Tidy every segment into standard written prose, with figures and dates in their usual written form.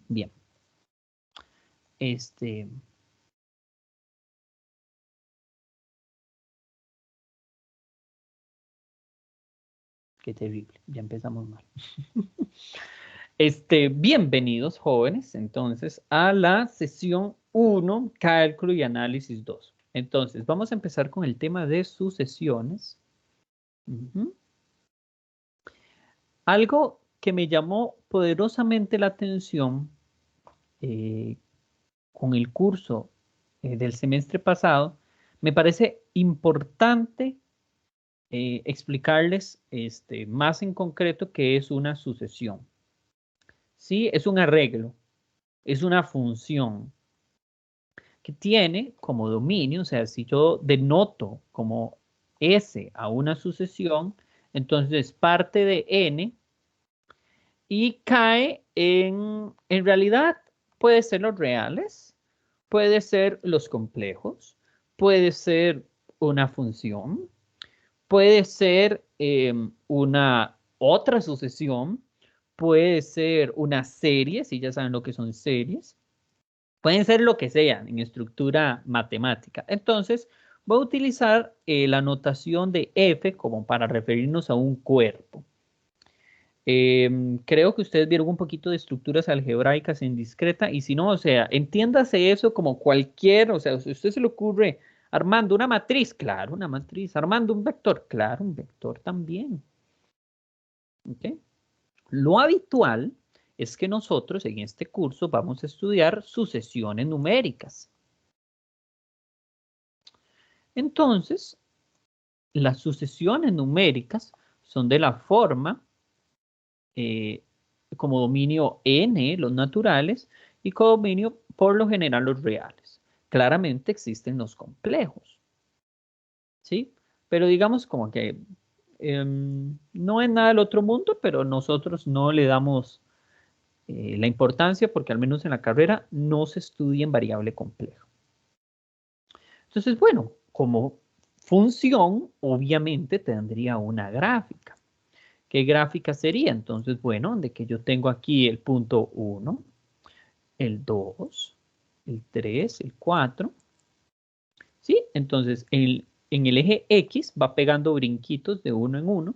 Bien. Qué terrible, ya empezamos mal. Bienvenidos, jóvenes, entonces, a la sesión 1, Cálculo y Análisis 2. Entonces, vamos a empezar con el tema de sucesiones. Algo que me llamó poderosamente la atención con el curso del semestre pasado, me parece importante explicarles más en concreto qué es una sucesión. Sí, es un arreglo, es una función que tiene como dominio, o sea, si yo denoto como S a una sucesión, entonces parte de N y cae en realidad, puede ser los reales, puede ser los complejos, puede ser una función, puede ser una otra sucesión, puede ser una serie, si ya saben lo que son series, pueden ser lo que sea en estructura matemática. Entonces, voy a utilizar la notación de F como para referirnos a un cuerpo. Creo que ustedes vieron un poquito de estructuras algebraicas en discreta y si no, o sea, entiéndase eso como cualquier, o sea, si a usted se le ocurre armando una matriz, claro, una matriz, armando un vector, claro, un vector también. ¿Okay? Lo habitual es que nosotros en este curso vamos a estudiar sucesiones numéricas. Entonces, las sucesiones numéricas son de la forma como dominio n, los naturales, y como dominio por lo general los reales. Claramente existen los complejos, ¿sí? Pero digamos como que no es nada del otro mundo, pero nosotros no le damos la importancia porque al menos en la carrera no se estudia en variable complejo. Entonces, bueno, como función, obviamente tendría una gráfica. ¿Qué gráfica sería? Entonces, bueno, de que yo tengo aquí el punto 1, el 2, el 3, el 4. ¿Sí? Entonces, en el eje X va pegando brinquitos de uno en uno.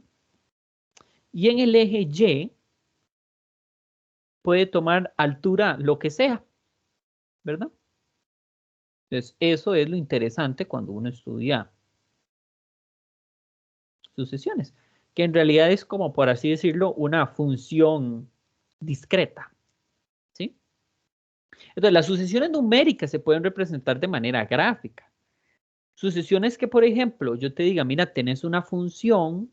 Y en el eje Y puede tomar altura lo que sea, ¿verdad? Entonces, eso es lo interesante cuando uno estudia sucesiones, que en realidad es como, por así decirlo, una función discreta, ¿sí? Entonces, las sucesiones numéricas se pueden representar de manera gráfica. Sucesiones que, por ejemplo, yo te diga, mira, tenés una función,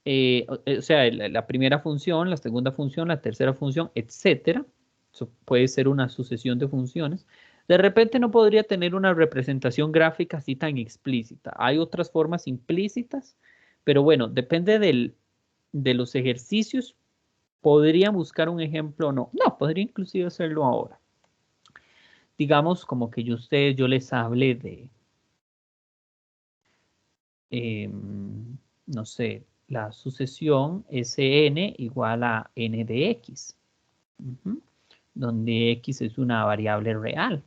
o sea, la primera función, la segunda función, la tercera función, etcétera. Eso puede ser una sucesión de funciones. De repente no podría tener una representación gráfica así tan explícita. Hay otras formas implícitas, pero bueno, depende de los ejercicios. Podría buscar un ejemplo o no. No, podría inclusive hacerlo ahora. Digamos como que yo les hable de, no sé, la sucesión Sn igual a n de x, donde x es una variable real.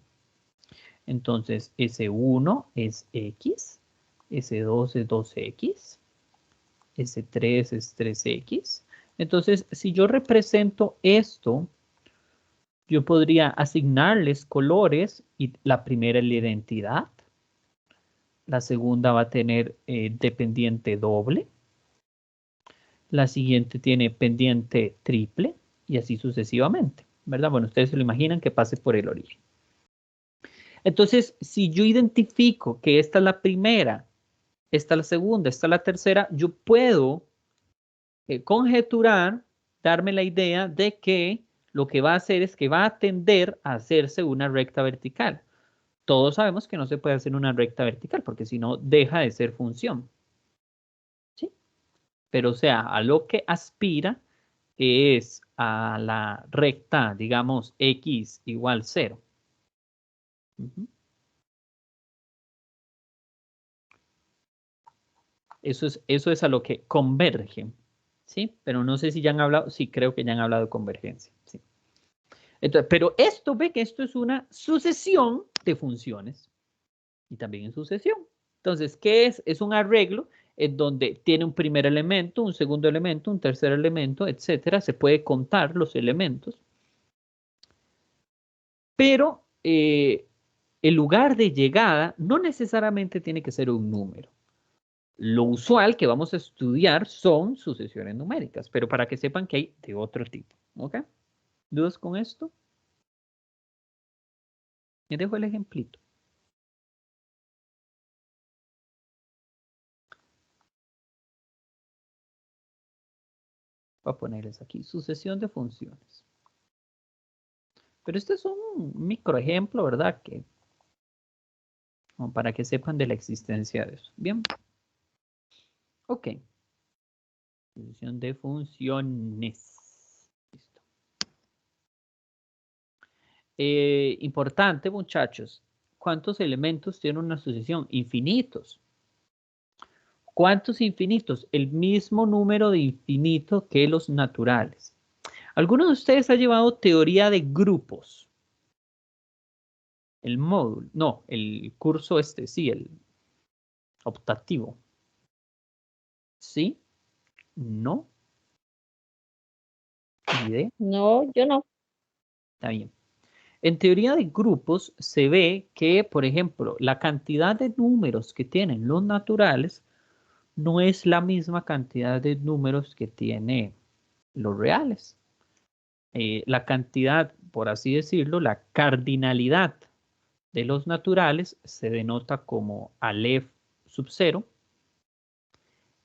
Entonces, S1 es x, S2 es 2x, S3 es 3x. Entonces, si yo represento esto, yo podría asignarles colores y la primera es la identidad. La segunda va a tener dependiente doble. La siguiente tiene pendiente triple y así sucesivamente, ¿verdad? Bueno, ustedes se lo imaginan que pase por el origen. Entonces, si yo identifico que esta es la primera, esta es la segunda, esta es la tercera, yo puedo conjeturar, darme la idea de que lo que va a hacer es que va a tender a hacerse una recta vertical. Todos sabemos que no se puede hacer una recta vertical porque si no deja de ser función. ¿Sí? Pero o sea, a lo que aspira es a la recta, digamos, x igual 0. Eso es a lo que converge, ¿sí? Pero no sé si ya han hablado, sí, creo que ya han hablado de convergencia, ¿sí? Entonces, pero esto, ve que esto es una sucesión de funciones y también en sucesión. Entonces, ¿qué es? Es un arreglo en donde tiene un primer elemento, un segundo elemento, un tercer elemento, etcétera. Se puede contar los elementos. Pero el lugar de llegada no necesariamente tiene que ser un número. Lo usual que vamos a estudiar son sucesiones numéricas, pero para que sepan que hay de otro tipo. ¿Ok? ¿Dudas con esto? Les dejo el ejemplito. Voy a ponerles aquí, sucesión de funciones. Pero este es un microejemplo, ¿verdad? Que, como para que sepan de la existencia de eso. Bien. Ok. Sucesión de funciones. Listo. Importante, muchachos. ¿Cuántos elementos tiene una sucesión? Infinitos. ¿Cuántos infinitos? El mismo número de infinitos que los naturales. ¿Alguno de ustedes ha llevado teoría de grupos? El módulo, no, el curso este, sí, el optativo. ¿Sí? ¿No? ¿Ni idea? No, yo no. Está bien. En teoría de grupos se ve que, por ejemplo, la cantidad de números que tienen los naturales no es la misma cantidad de números que tiene los reales. La cantidad, por así decirlo, la cardinalidad de los naturales se denota como Aleph sub 0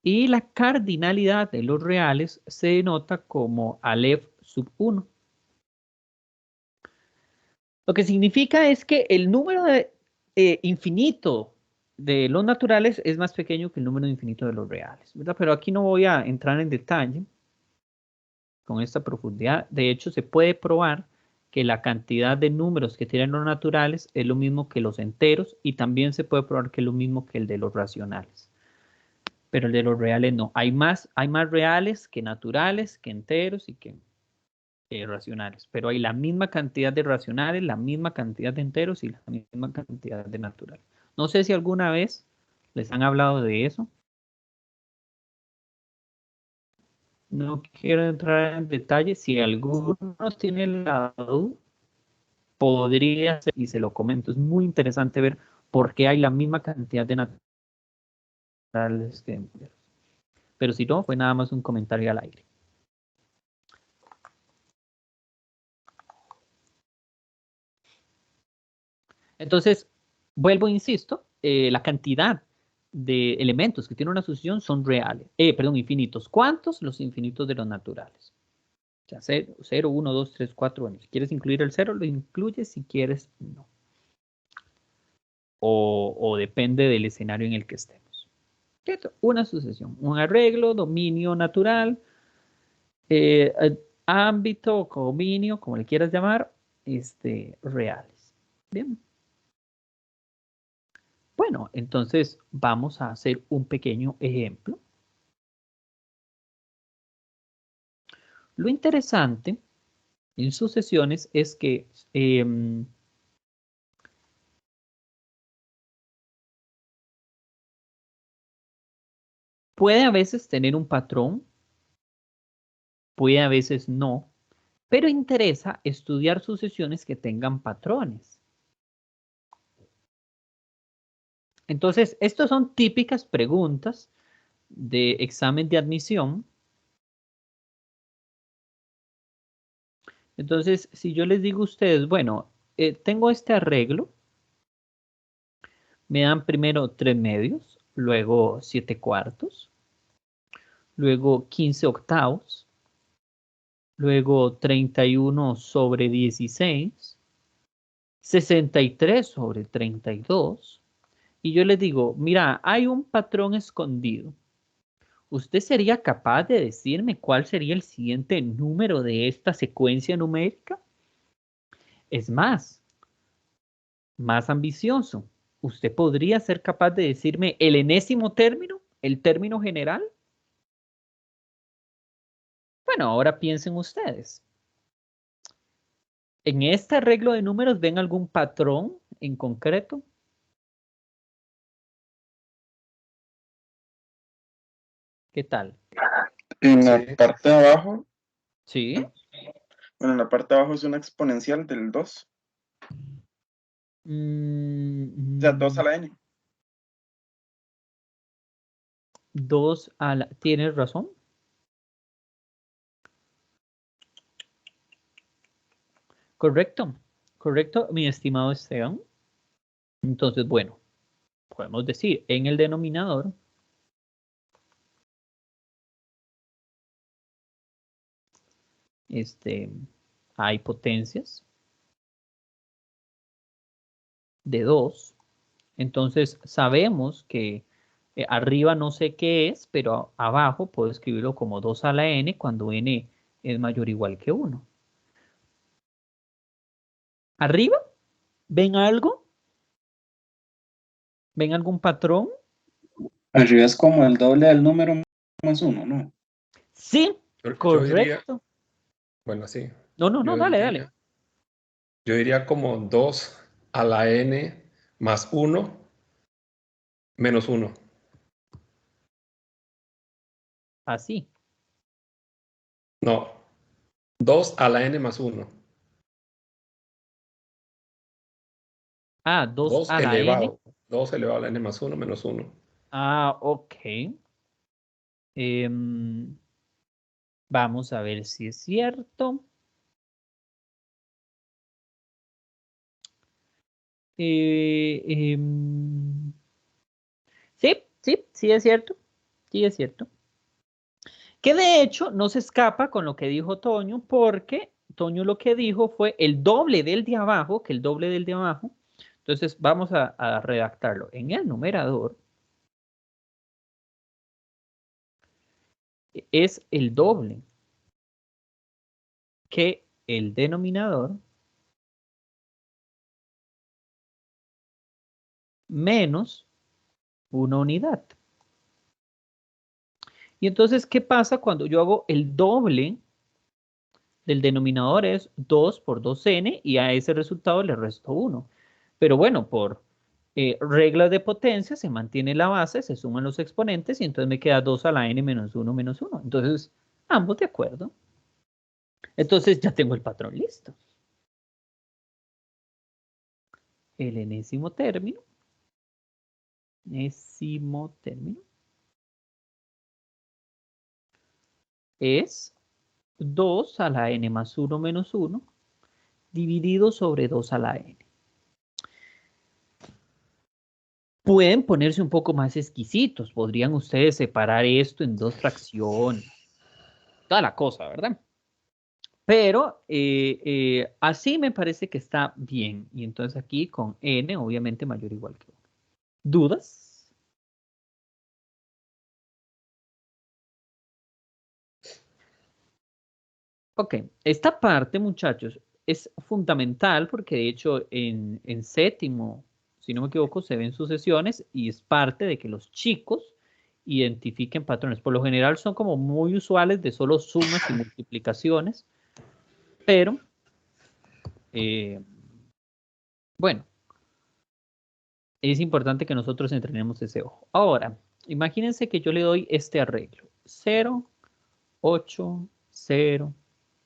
y la cardinalidad de los reales se denota como Aleph sub 1. Lo que significa es que el número infinito de los naturales es más pequeño que el número infinito de los reales, ¿verdad? Pero aquí no voy a entrar en detalle con esta profundidad. De hecho, se puede probar que la cantidad de números que tienen los naturales es lo mismo que los enteros y también se puede probar que es lo mismo que el de los racionales. Pero el de los reales no. Hay más reales que naturales, que enteros y que racionales. Pero hay la misma cantidad de racionales, la misma cantidad de enteros y la misma cantidad de naturales. No sé si alguna vez les han hablado de eso. No quiero entrar en detalle. Si alguno tiene la duda, podría ser, y se lo comento, es muy interesante ver por qué hay la misma cantidad de naturales que enteros. Pero si no, fue nada más un comentario al aire. Entonces, vuelvo e insisto, la cantidad de elementos que tiene una sucesión son reales, perdón, infinitos. ¿Cuántos? Los infinitos de los naturales. O sea, 0, 1, 2, 3, 4, bueno, si quieres incluir el 0, lo incluyes, si quieres, no. O depende del escenario en el que estemos. Una sucesión, un arreglo, dominio natural, ámbito, dominio, como le quieras llamar, reales. Bien. Bueno, entonces vamos a hacer un pequeño ejemplo. Lo interesante en sucesiones es que puede a veces tener un patrón, puede a veces no, pero interesa estudiar sucesiones que tengan patrones. Entonces, estas son típicas preguntas de examen de admisión. Entonces, si yo les digo a ustedes, bueno, tengo este arreglo, me dan primero 3 medios, luego 7 cuartos, luego 15 octavos, luego 31 sobre 16, 63 sobre 32, y yo les digo, mira, hay un patrón escondido. ¿Usted sería capaz de decirme cuál sería el siguiente número de esta secuencia numérica? Es más ambicioso. ¿Usted podría ser capaz de decirme el enésimo término, el término general? bueno, ahora piensen ustedes. ¿En este arreglo de números ven algún patrón en concreto? ¿Qué tal? En la Sí. parte de abajo, ¿Sí? bueno, en la parte de abajo es una exponencial del 2. O sea, 2 a la n. 2 a la... ¿Tienes razón? Correcto. Correcto, mi estimado Esteban. Entonces, bueno, podemos decir en el denominador hay potencias de 2. Entonces sabemos que arriba no sé qué es, pero abajo puedo escribirlo como 2 a la n cuando n es mayor o igual que 1. ¿Arriba? ¿Ven algo? ¿Ven algún patrón? Arriba es como el doble del número más 1, ¿no? Sí, Yo diría, correcto. bueno, sí. No, Yo dale, diría, dale. yo diría como 2 a la n más 1 menos 1. Así. No, 2 a la n más 1. Ah, 2 2 a la n. elevado. 2 elevado a la n más 1 menos 1. Ah, ok. Vamos a ver si es cierto. Sí, sí es cierto. Sí es cierto. Que de hecho no se escapa con lo que dijo Toño, porque Toño lo que dijo fue el doble del de abajo, que el doble del de abajo. Entonces vamos a redactarlo. En el numerador es el doble que el denominador menos una unidad. Y entonces, ¿qué pasa cuando yo hago el doble del denominador? Es 2 por 2n y a ese resultado le resto 1. Pero bueno, por reglas de potencia se mantiene la base, se suman los exponentes y entonces me queda 2 a la n menos 1 menos 1. Entonces, ambos de acuerdo. Entonces ya tengo el patrón listo. El enésimo término. Enésimo término. Es 2 a la n más 1 menos 1 dividido sobre 2 a la n. Pueden ponerse un poco más exquisitos. Podrían ustedes separar esto en 2 fracciones. Toda la cosa, ¿verdad? Pero así me parece que está bien. Y entonces aquí con n obviamente mayor o igual que 1. ¿Dudas? Ok, esta parte, muchachos, es fundamental porque de hecho en séptimo, si no me equivoco, se ven sucesiones y es parte de que los chicos identifiquen patrones. Por lo general son como muy usuales de solo sumas y multiplicaciones, pero bueno, es importante que nosotros entrenemos ese ojo. Ahora, imagínense que yo le doy este arreglo. 0, 8, 0,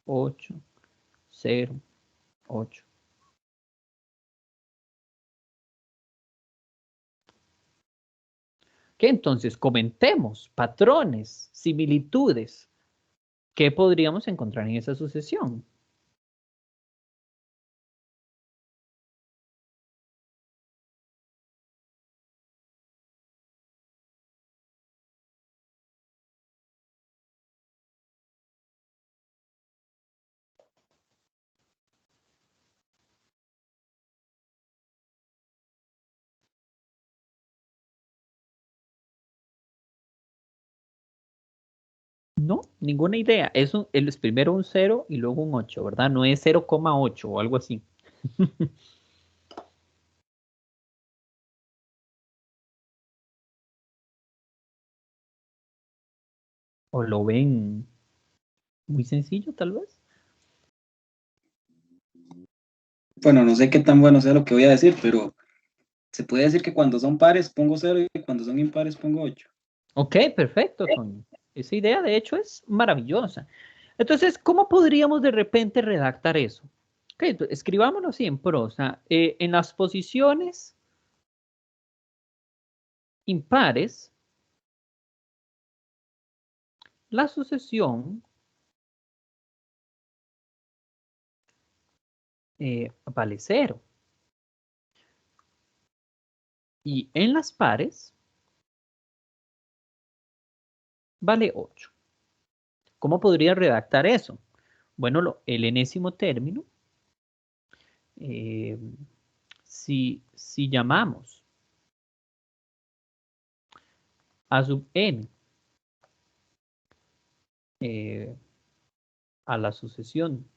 8, 0, 8. Que entonces comentemos patrones, similitudes. ¿Qué podríamos encontrar en esa sucesión? No, ninguna idea. Es primero un 0 y luego un 8, ¿verdad? No es 0,8 o algo así. O lo ven. Muy sencillo, tal vez. Bueno, no sé qué tan bueno sea lo que voy a decir, pero se puede decir que cuando son pares pongo 0 y cuando son impares pongo 8. Ok, perfecto, Toño. Esa idea, de hecho, es maravillosa. Entonces, ¿cómo podríamos de repente redactar eso? Ok, escribámoslo así en prosa. En las posiciones impares, la sucesión vale 0. Y en las pares, vale 8. ¿Cómo podría redactar eso? Bueno, el enésimo término, si llamamos a sub n a la sucesión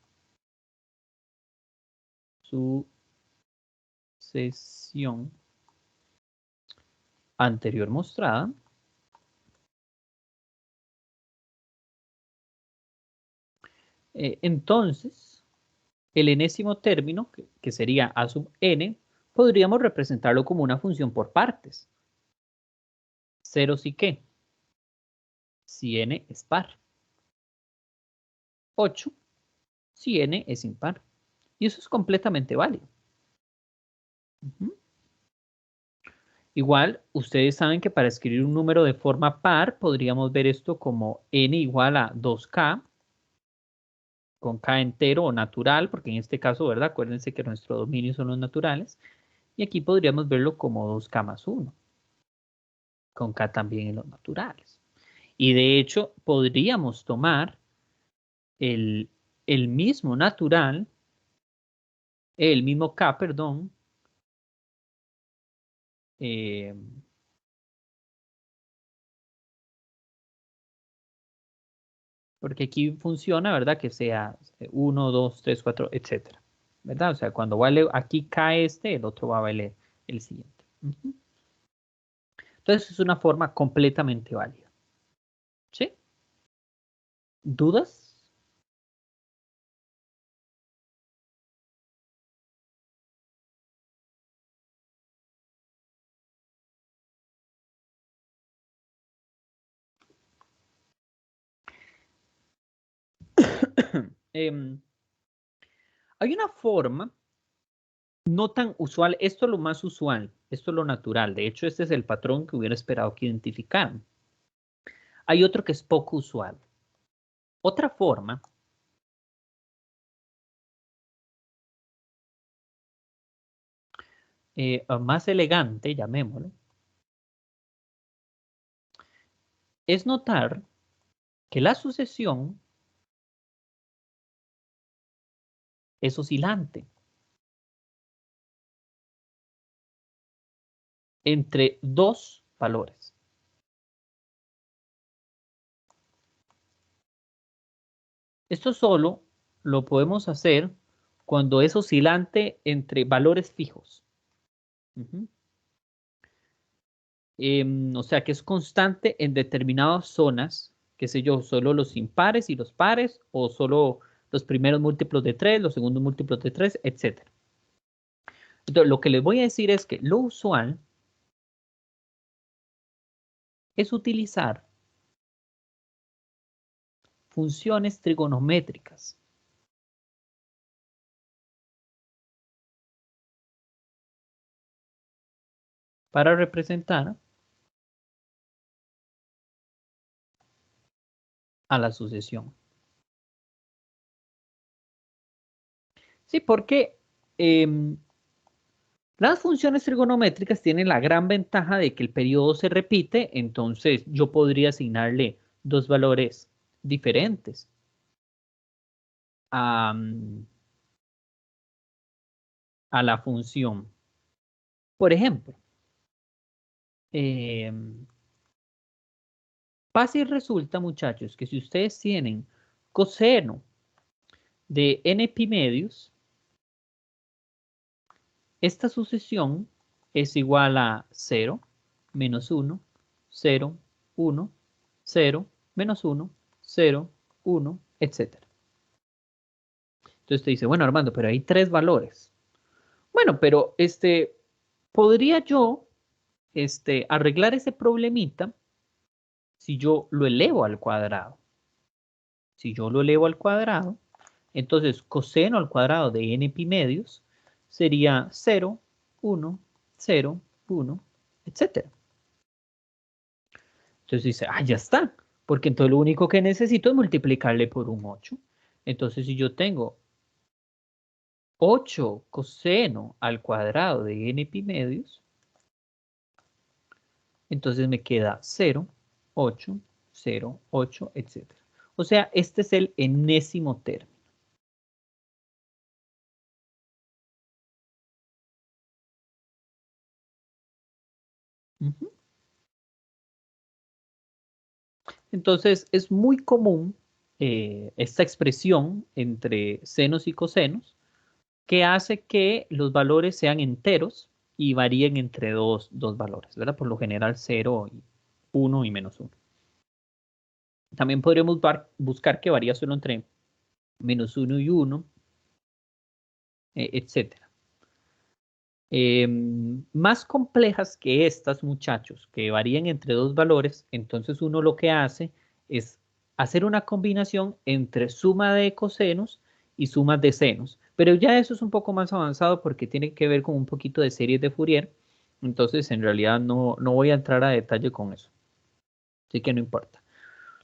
anterior mostrada, entonces el enésimo término, que sería a sub n, podríamos representarlo como una función por partes. 0 si qué, si n es par. 8 si n es impar. Y eso es completamente válido. Igual, ustedes saben que para escribir un número de forma par, podríamos ver esto como n igual a 2k, con k entero o natural, porque en este caso, ¿verdad? Acuérdense que nuestro dominio son los naturales. Y aquí podríamos verlo como 2k más 1, con k también en los naturales. Y de hecho, podríamos tomar el mismo natural, el mismo k, perdón, porque aquí funciona, ¿verdad? Que sea 1, 2, 3, 4, etcétera, ¿verdad? O sea, cuando vale aquí k este, el otro va a valer el siguiente. Entonces es una forma completamente válida. ¿Sí? ¿Dudas? Hay una forma no tan usual, esto es lo más usual, esto es lo natural, de hecho este es el patrón que hubiera esperado que identificaran. Hay otro que es poco usual. Otra forma más elegante, llamémoslo, es notar que la sucesión es oscilante entre dos valores. Esto solo lo podemos hacer cuando es oscilante entre valores fijos. O sea, que es constante en determinadas zonas, qué sé yo, solo los impares y los pares, o solo los primeros múltiplos de 3, los segundos múltiplos de 3, etc. Entonces, lo que les voy a decir es que lo usual es utilizar funciones trigonométricas para representar a la sucesión. Sí, porque las funciones trigonométricas tienen la gran ventaja de que el periodo se repite, entonces yo podría asignarle dos valores diferentes a la función. Por ejemplo, pasa y resulta, muchachos, que si ustedes tienen coseno de n pi medios, esta sucesión es igual a 0, menos 1, 0, 1, 0, menos 1, 0, 1, etc. Entonces te dice, bueno, Armando, pero hay 3 valores. Bueno, pero ¿podría yo arreglar ese problemita si yo lo elevo al cuadrado? Si yo lo elevo al cuadrado, entonces coseno al cuadrado de n pi medios sería 0, 1, 0, 1, etc. Entonces dice, ah, ya está, porque entonces lo único que necesito es multiplicarle por un 8. Entonces si yo tengo 8 coseno al cuadrado de n pi medios, entonces me queda 0, 8, 0, 8, etc. O sea, este es el enésimo término. Entonces, es muy común esta expresión entre senos y cosenos que hace que los valores sean enteros y varíen entre dos valores, ¿verdad? Por lo general 0, 1 y menos 1. También podríamos buscar que varía solo entre menos 1 y 1, etc. Más complejas que estas, muchachos, que varían entre dos valores, entonces uno lo que hace es hacer una combinación entre suma de cosenos y suma de senos. Pero ya eso es un poco más avanzado porque tiene que ver con un poquito de series de Fourier. Entonces, en realidad no voy a entrar a detalle con eso. Así que no importa.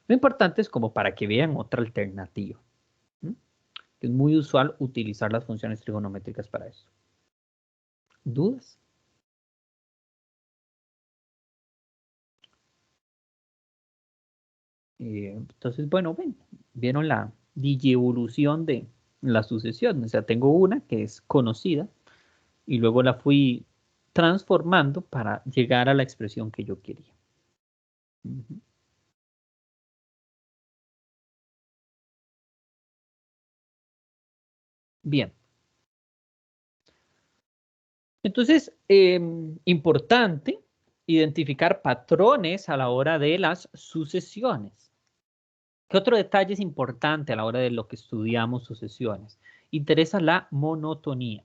Lo importante es como para que vean otra alternativa. Es muy usual utilizar las funciones trigonométricas para eso. ¿Dudas? Entonces, bueno, vieron la digievolución de la sucesión. O sea, tengo una que es conocida y luego la fui transformando para llegar a la expresión que yo quería. Bien. Entonces, importante identificar patrones a la hora de las sucesiones. ¿Qué otro detalle es importante a la hora de lo que estudiamos sucesiones? Interesa la monotonía.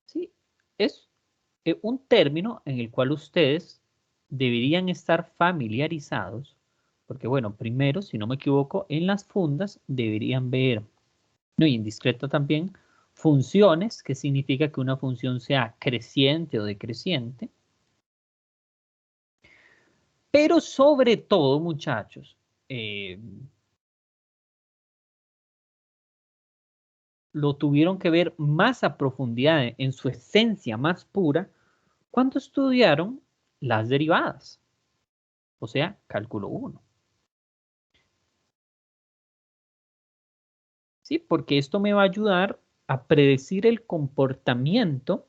Sí, es un término en el cual ustedes deberían estar familiarizados, porque bueno, primero, si no me equivoco, en las fundas deberían ver, no, y en discreta también, funciones, que significa que una función sea creciente o decreciente. Pero sobre todo, muchachos, lo tuvieron que ver más a profundidad, en su esencia más pura, cuando estudiaron las derivadas, o sea, cálculo 1. ¿Sí? Porque esto me va a ayudar a predecir el comportamiento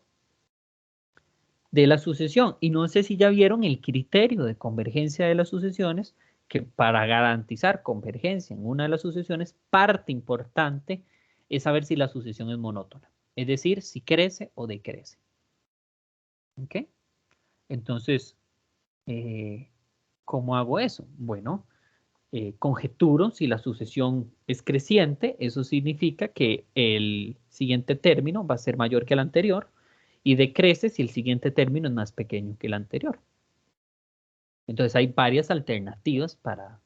de la sucesión. Y no sé si ya vieron el criterio de convergencia de las sucesiones, que para garantizar convergencia en una de las sucesiones, parte importante es saber si la sucesión es monótona. Es decir, si crece o decrece. ¿Ok? Entonces, ¿cómo hago eso? Bueno, conjeturo si la sucesión es creciente, eso significa que el siguiente término va a ser mayor que el anterior, y decrece si el siguiente término es más pequeño que el anterior. Entonces hay varias alternativas para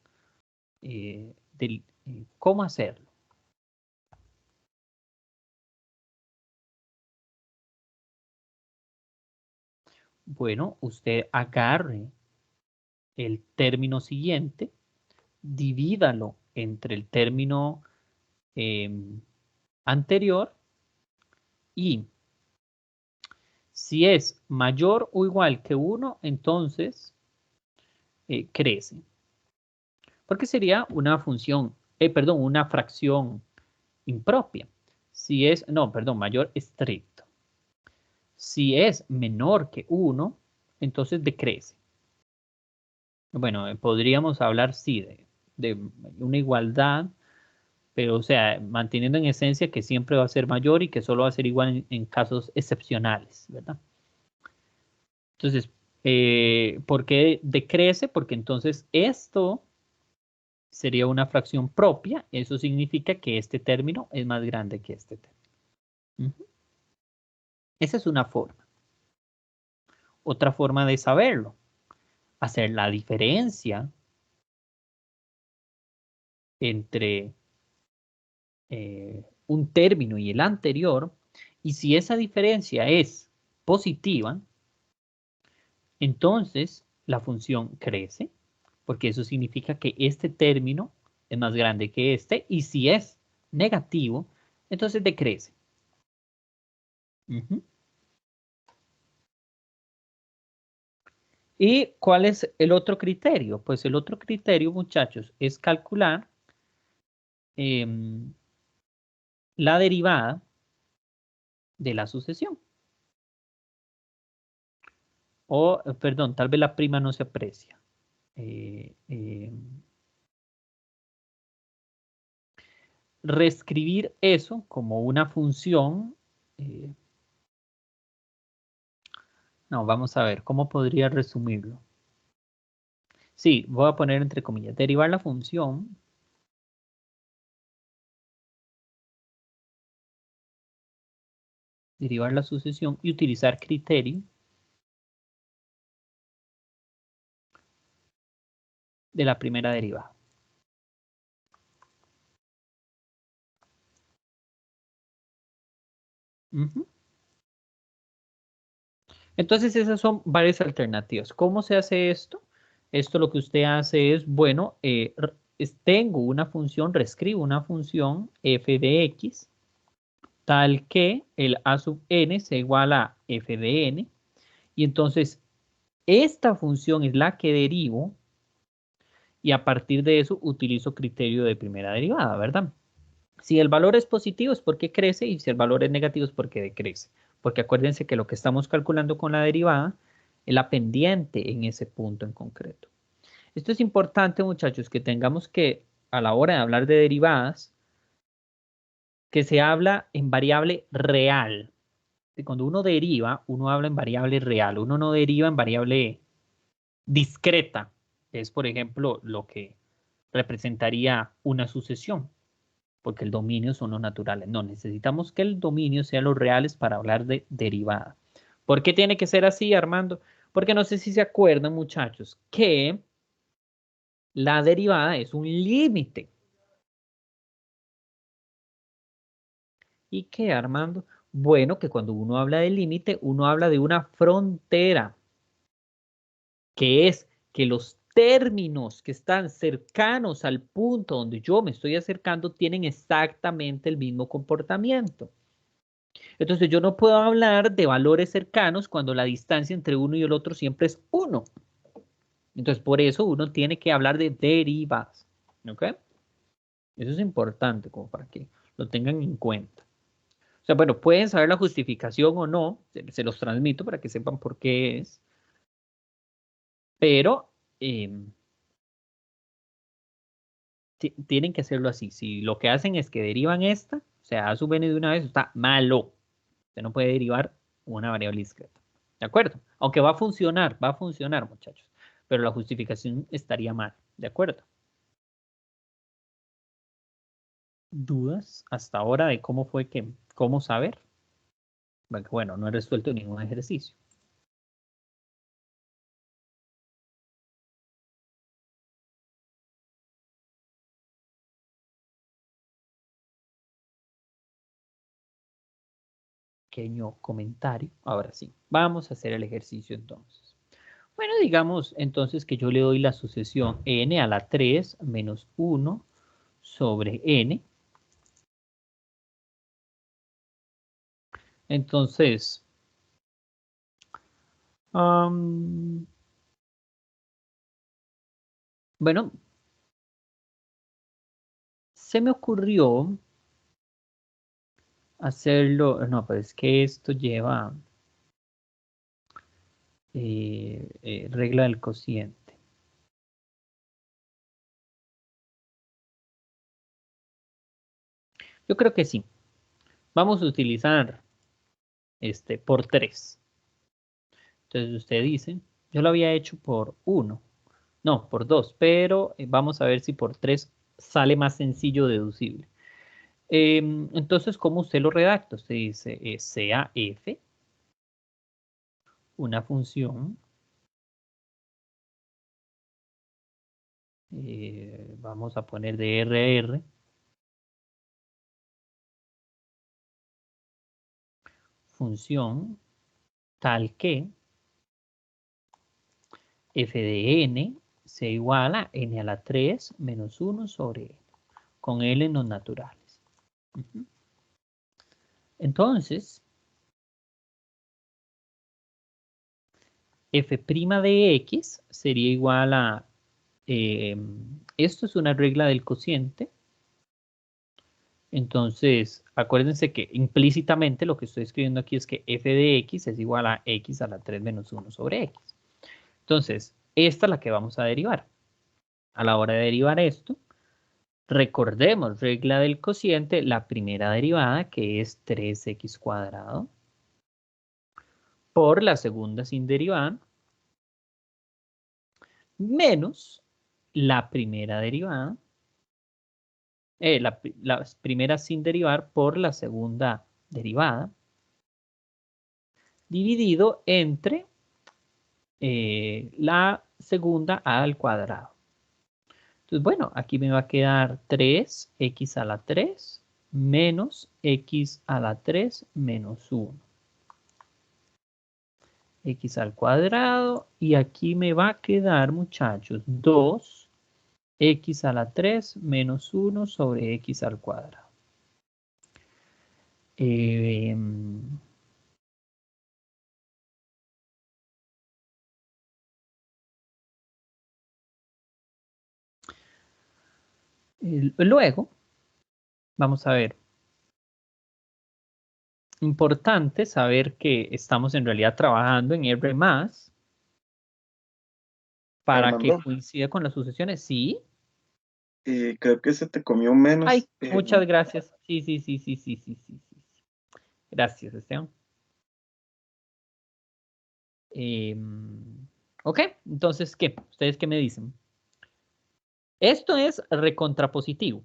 cómo hacerlo. Bueno, usted agarre el término siguiente, divídalo entre el término anterior y si es mayor o igual que 1, entonces crece. Porque sería una función, perdón, una fracción impropia. Si es, no, perdón, mayor estricto. Si es menor que 1, entonces decrece. Bueno, podríamos hablar, sí, de una igualdad, pero o sea, manteniendo en esencia que siempre va a ser mayor y que solo va a ser igual en casos excepcionales, ¿verdad? Entonces, ¿Por qué decrece? Porque entonces esto sería una fracción propia. Eso significa que este término es más grande que este término. Esa es una forma. Otra forma de saberlo, hacer la diferencia entre un término y el anterior, y si esa diferencia es positiva, entonces la función crece, porque eso significa que este término es más grande que este, y si es negativo, entonces decrece. ¿Y cuál es el otro criterio? Pues el otro criterio, muchachos, es calcular la derivada de la sucesión. O, perdón, tal vez la prima no se aprecia. Reescribir eso como una función. No, vamos a ver, ¿cómo podría resumirlo? Sí, voy a poner entre comillas, derivar la función derivar la sucesión y utilizar criterio de la primera derivada. Entonces esas son varias alternativas. ¿Cómo se hace esto? Esto lo que usted hace es, bueno, tengo una función, reescribo una función f de x, tal que el a sub n sea igual a f de n, y entonces esta función es la que derivo, y a partir de eso utilizo criterio de primera derivada, ¿verdad? Si el valor es positivo es porque crece, y si el valor es negativo es porque decrece. Porque acuérdense que lo que estamos calculando con la derivada es la pendiente en ese punto en concreto. Esto es importante, muchachos, que tengamos que, a la hora de hablar de derivadas, que se habla en variable real. Y cuando uno deriva, uno habla en variable real. Uno no deriva en variable discreta. Es, por ejemplo, lo que representaría una sucesión, porque el dominio son los naturales. No, necesitamos que el dominio sea los reales para hablar de derivada. ¿Por qué tiene que ser así, Armando? Porque no sé si se acuerdan, muchachos, que la derivada es un límite. ¿Y qué, Armando? Bueno, que cuando uno habla de límite, uno habla de una frontera, que es que los términos que están cercanos al punto donde yo me estoy acercando tienen exactamente el mismo comportamiento. Entonces yo no puedo hablar de valores cercanos cuando la distancia entre uno y el otro siempre es 1. Entonces por eso uno tiene que hablar de derivadas. ¿Ok? Eso es importante como para que lo tengan en cuenta. O sea, bueno, pueden saber la justificación o no, se los transmito para que sepan por qué es. Pero tienen que hacerlo así. Si lo que hacen es que derivan esta, o sea, a sub n de una vez, está malo. Usted no puede derivar una variable discreta. ¿De acuerdo? Aunque va a funcionar, muchachos. Pero la justificación estaría mal. ¿De acuerdo? ¿Dudas hasta ahora de cómo fue que, cómo saber? Bueno, no he resuelto ningún ejercicio. Pequeño comentario. Ahora sí, vamos a hacer el ejercicio entonces. Bueno, digamos entonces que yo le doy la sucesión n a la 3 menos 1 sobre n. Entonces, bueno, se me ocurrió hacerlo, no, pero es que esto lleva regla del cociente. Yo creo que sí. Vamos a utilizar por 3. Entonces usted dice, Yo lo había hecho por 1. No, por 2, pero vamos a ver si por 3 sale más sencillo deducible. Entonces, ¿cómo usted lo redacta? Usted dice, sea f una función, vamos a poner de R a R, función tal que f de n sea igual a n a la 3 menos 1 sobre n, con L en los naturales. Entonces, f' de x sería igual a, esto es una regla del cociente, entonces acuérdense que implícitamente lo que estoy escribiendo aquí es que f de x es igual a x a la 3 menos 1 sobre x. Entonces, esta es la que vamos a derivar. A la hora de derivar esto, recordemos, regla del cociente, la primera derivada, que es 3x cuadrado, por la segunda sin derivar, menos la primera derivada, la primera sin derivar por la segunda derivada, dividido entre la segunda al cuadrado. Entonces, bueno, aquí me va a quedar 3x a la 3 menos x a la 3 menos 1. X al cuadrado. Y aquí me va a quedar, muchachos, 2x a la 3 menos 1 sobre x al cuadrado. Luego, vamos a ver. Importante saber que estamos en realidad trabajando en R+, para Armando, que coincida con las sucesiones. ¿Sí? creo que se te comió menos. Ay, muchas gracias. Sí. Gracias, Esteban. Ok, entonces, ¿qué? ¿Ustedes qué me dicen? Esto es recontrapositivo.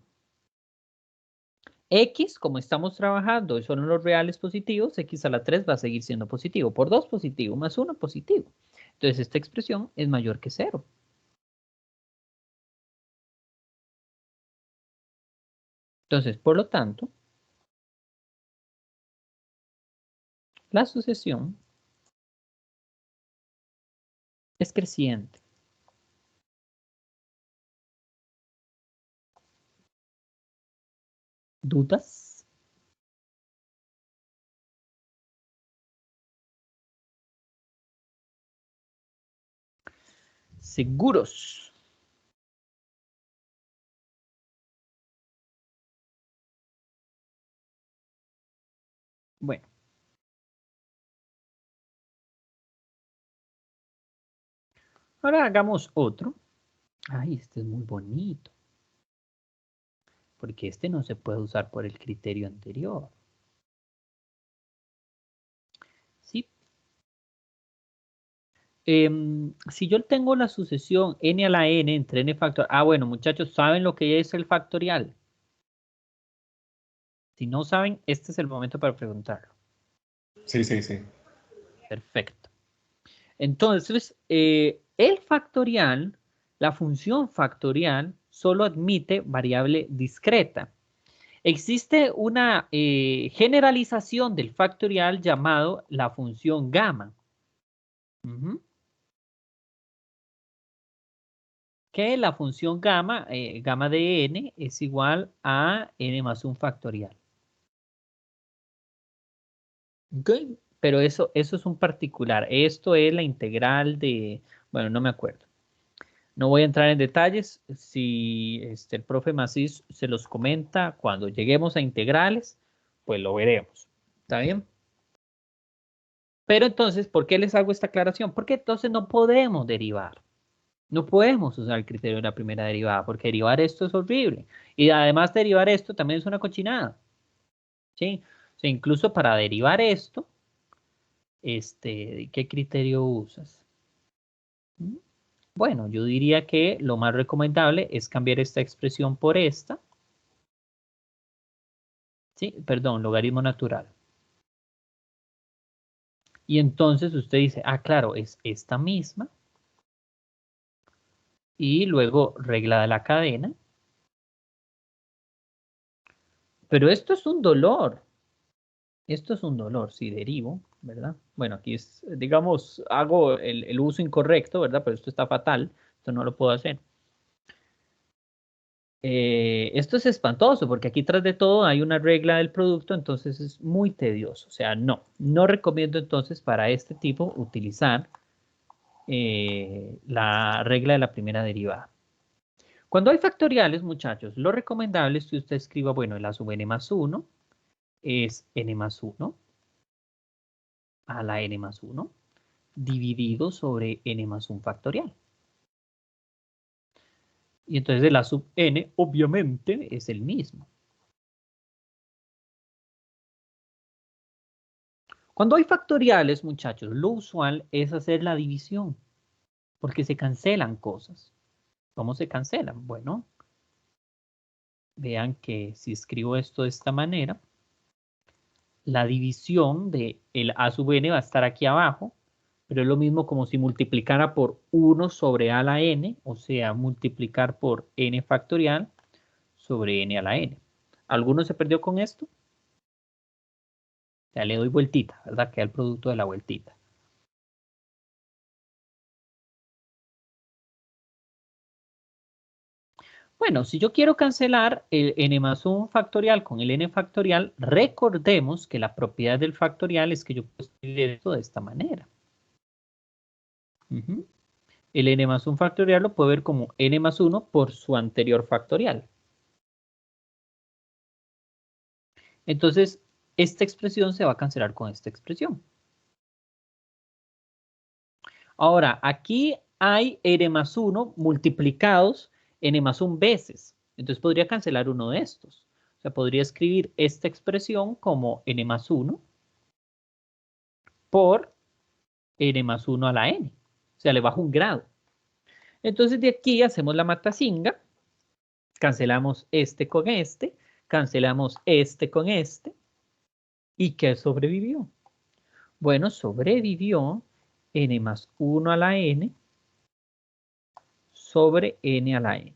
X, como estamos trabajando y son los reales positivos, x a la 3 va a seguir siendo positivo. Por 2 positivo, más 1 positivo. Entonces, esta expresión es mayor que 0. Entonces, por lo tanto, la sucesión es creciente. ¿Dudas? ¿Seguros? Bueno. Ahora hagamos otro. Ay, este es muy bonito. Porque este no se puede usar por el criterio anterior. ¿Sí? Si yo tengo la sucesión n a la n entre n factorial. Ah, bueno, muchachos, ¿saben lo que es el factorial? Si no saben, este es el momento para preguntarlo. Sí. Perfecto. Entonces, el factorial, la función factorial, solo admite variable discreta. Existe una generalización del factorial llamado la función gamma. Que la función gamma, gamma de n, es igual a n más un factorial. ¿Ok? Pero eso es un particular. Esto es la integral de... Bueno, no me acuerdo. No voy a entrar en detalles. Si el profe Macís se los comenta cuando lleguemos a integrales, pues lo veremos. ¿Está bien? Pero entonces, ¿por qué les hago esta aclaración? Porque entonces no podemos derivar. No podemos usar el criterio de la primera derivada, porque derivar esto es horrible. Y además derivar esto también es una cochinada. ¿Sí? O sea, incluso para derivar esto, ¿qué criterio usas? Bueno, yo diría que lo más recomendable es cambiar esta expresión por esta. Sí, perdón, logaritmo natural. Y entonces usted dice, ah, claro, es esta misma. Y luego regla de la cadena. Pero esto es un dolor. Esto es un dolor, si derivo, ¿verdad? Bueno, aquí es, digamos, hago el uso incorrecto, ¿verdad? Pero esto está fatal. Esto no lo puedo hacer. Esto es espantoso porque aquí tras de todo hay una regla del producto, entonces es muy tedioso. O sea, no recomiendo entonces para este tipo utilizar la regla de la primera derivada. Cuando hay factoriales, muchachos, lo recomendable es que usted escriba, bueno, el a sub n más 1 es n más 1 a la n más 1 dividido sobre n más 1 factorial. Y entonces el a sub n obviamente es el mismo. Cuando hay factoriales, muchachos, lo usual es hacer la división, porque se cancelan cosas. ¿Cómo se cancelan? Bueno, vean que si escribo esto de esta manera, la división de el a sub n va a estar aquí abajo, pero es lo mismo como si multiplicara por 1 sobre a a la n, o sea, multiplicar por n factorial sobre n a la n. ¿Alguno se perdió con esto? Ya le doy vueltita, ¿verdad? Queda el producto de la vueltita. Bueno, si yo quiero cancelar el n más 1 factorial con el n factorial, recordemos que la propiedad del factorial es que yo puedo escribir esto de esta manera. El n más 1 factorial lo puedo ver como n más 1 por su anterior factorial. Entonces, esta expresión se va a cancelar con esta expresión. Ahora, aquí hay n más 1 multiplicados n más 1 veces. Entonces podría cancelar uno de estos. O sea, podría escribir esta expresión como n más 1 por n más 1 a la n. O sea, le bajo un grado. Entonces de aquí hacemos la matacinga. Cancelamos este con este. Cancelamos este con este. ¿Y qué sobrevivió? Bueno, sobrevivió n más 1 a la n sobre n a la n.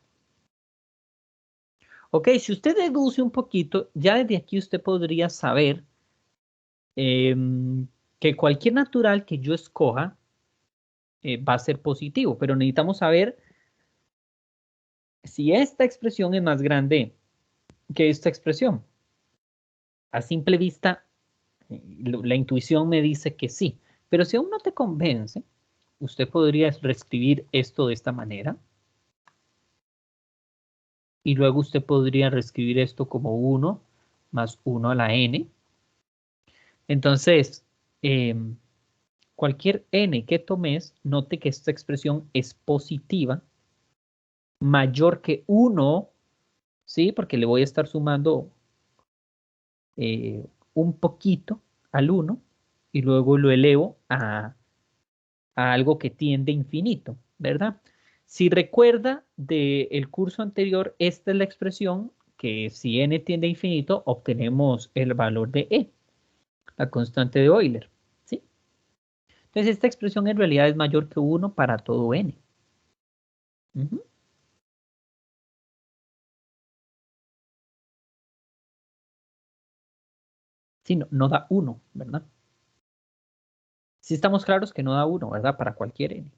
Ok, si usted deduce un poquito, ya desde aquí usted podría saber que cualquier natural que yo escoja va a ser positivo, pero necesitamos saber si esta expresión es más grande que esta expresión. A simple vista, la intuición me dice que sí, pero si aún no te convence, usted podría reescribir esto de esta manera. Y luego usted podría reescribir esto como 1 más 1 a la n. Entonces, cualquier n que tomes, note que esta expresión es positiva, mayor que 1, ¿sí? Porque le voy a estar sumando un poquito al 1 y luego lo elevo a algo que tiende a infinito, ¿verdad? Si recuerda del curso anterior, esta es la expresión que si n tiende a infinito, obtenemos el valor de e, la constante de Euler, ¿sí? Entonces esta expresión en realidad es mayor que 1 para todo n. Sí, no da 1, ¿verdad? Sí estamos claros que no da 1, ¿verdad? Para cualquier n.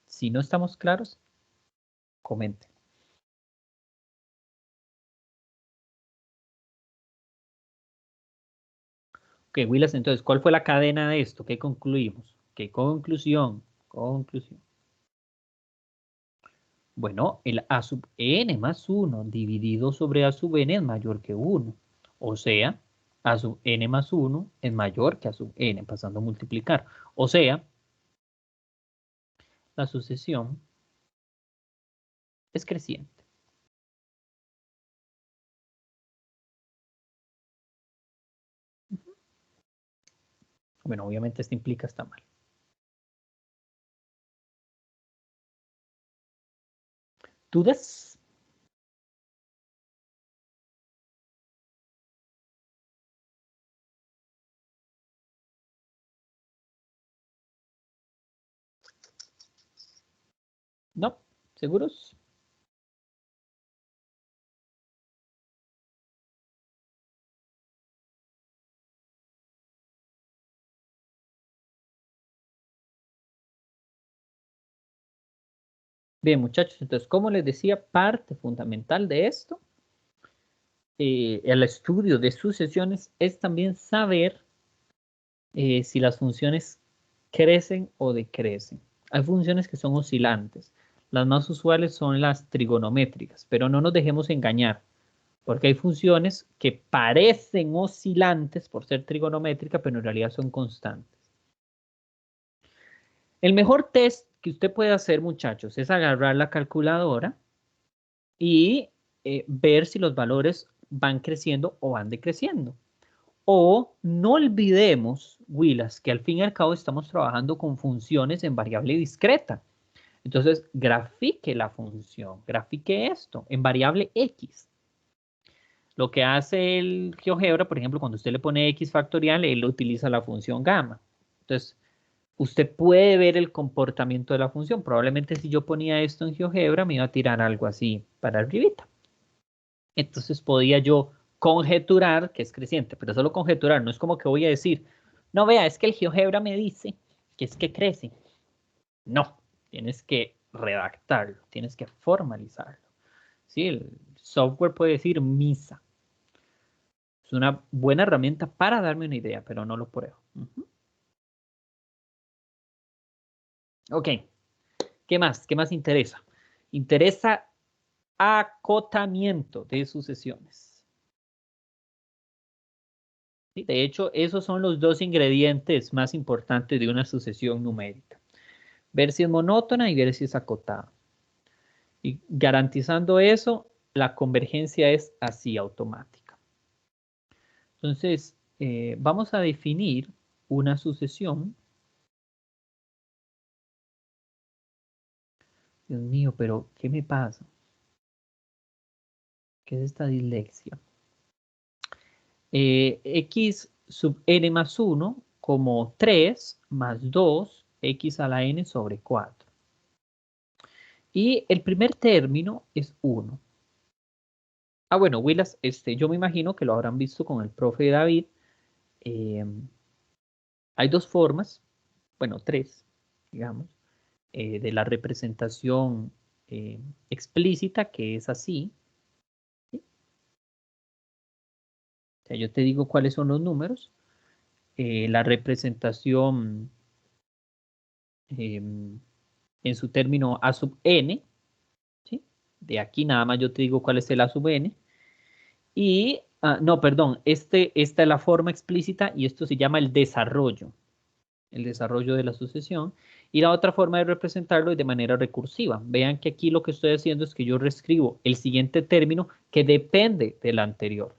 Si no estamos claros, comente. Ok, Willas, entonces, ¿cuál fue la cadena de esto? ¿Qué concluimos? ¿Qué conclusión? Conclusión. Bueno, el a sub n más 1 dividido sobre a sub n es mayor que 1. O sea, a sub n más 1 es mayor que a sub n, pasando a multiplicar. O sea, la sucesión es creciente. Bueno, obviamente esto implica está mal. ¿Dudas? ¿No? ¿Seguros? Bien, muchachos, entonces, como les decía, parte fundamental de esto, el estudio de sucesiones, es también saber si las funciones crecen o decrecen. Hay funciones que son oscilantes. Las más usuales son las trigonométricas, pero no nos dejemos engañar, porque hay funciones que parecen oscilantes por ser trigonométricas, pero en realidad son constantes. El mejor test que usted puede hacer, muchachos, es agarrar la calculadora y ver si los valores van creciendo o van decreciendo. O no olvidemos, Willas, que al fin y al cabo estamos trabajando con funciones en variable discreta. Entonces, grafique la función, grafique esto en variable x. Lo que hace el GeoGebra, por ejemplo, cuando usted le pone x factorial, él utiliza la función gamma. Entonces, usted puede ver el comportamiento de la función. Probablemente si yo ponía esto en GeoGebra, me iba a tirar algo así para arribita. Entonces podía yo conjeturar que es creciente, pero solo conjeturar, no es como que voy a decir, no vea, es que el GeoGebra me dice que es que crece. No, tienes que redactarlo, tienes que formalizarlo. ¿Sí? El software puede decir misa. Es una buena herramienta para darme una idea, pero no lo pruebo. Ok, ¿qué más? ¿Qué más interesa? Interesa acotamiento de sucesiones. ¿Sí? De hecho, esos son los dos ingredientes más importantes de una sucesión numérica. Ver si es monótona y ver si es acotada. Y garantizando eso, la convergencia es así automática. Entonces, vamos a definir una sucesión. Dios mío, pero ¿qué me pasa? ¿Qué es esta dislexia? X sub n más 1 como 3 más 2 x a la n sobre 4. Y el primer término es 1. Ah, bueno, Willas, yo me imagino que lo habrán visto con el profe David. Hay dos formas, bueno, tres, digamos, de la representación explícita, que es así. ¿Sí? O sea, yo te digo cuáles son los números. La representación en su término a sub n, ¿sí? De aquí nada más yo te digo cuál es el a sub n. Y, no, perdón, esta es la forma explícita y esto se llama el desarrollo de la sucesión. Y la otra forma de representarlo es de manera recursiva. Vean que aquí lo que estoy haciendo es que yo reescribo el siguiente término que depende del anterior.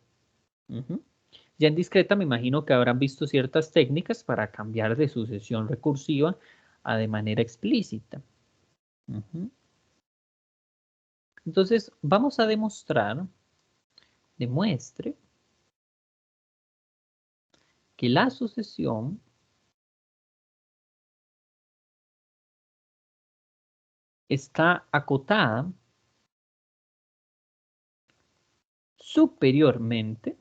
Ya en discreta me imagino que habrán visto ciertas técnicas para cambiar de sucesión recursiva a de manera explícita. Entonces, vamos a demostrar, demuestre que la sucesión está acotada superiormente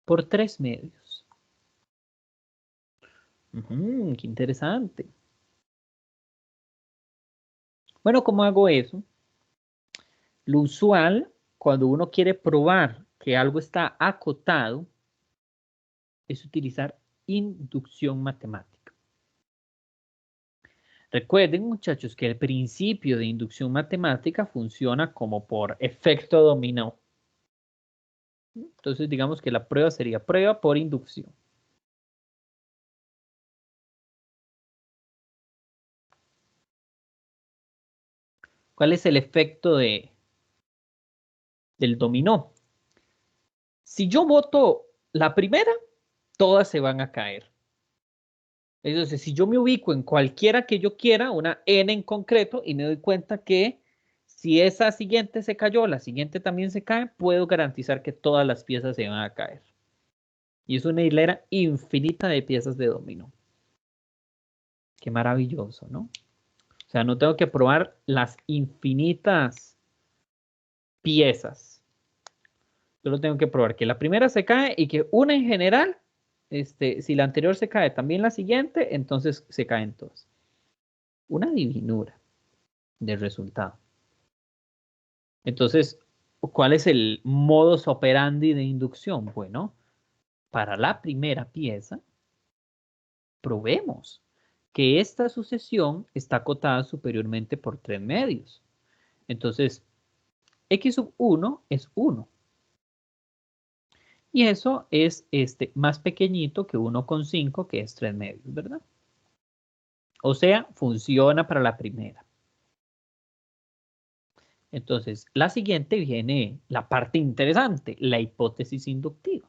por 3 medios. Qué interesante. Bueno, ¿cómo hago eso? Lo usual, cuando uno quiere probar que algo está acotado, es utilizar inducción matemática. Recuerden, muchachos, que el principio de inducción matemática funciona como por efecto dominó. Entonces, digamos que la prueba sería prueba por inducción. ¿Cuál es el efecto del dominó? Si yo voto la primera, todas se van a caer. Entonces, si yo me ubico en cualquiera que yo quiera, una n en concreto, y me doy cuenta que si esa siguiente se cayó, la siguiente también se cae, puedo garantizar que todas las piezas se van a caer. Y es una hilera infinita de piezas de dominó. Qué maravilloso, ¿no? O sea, no tengo que probar las infinitas piezas. Solo tengo que probar que la primera se cae y que una en general, si la anterior se cae, también la siguiente, entonces se caen todas. Una divinura de resultado. Entonces, ¿cuál es el modus operandi de inducción? Bueno, para la primera pieza, probemos que esta sucesión está acotada superiormente por 3 medios. Entonces, x sub 1 es 1. Y eso es más pequeñito que 1,5, que es 3 medios, ¿verdad? O sea, funciona para la primera. Entonces, la siguiente viene la parte interesante, la hipótesis inductiva.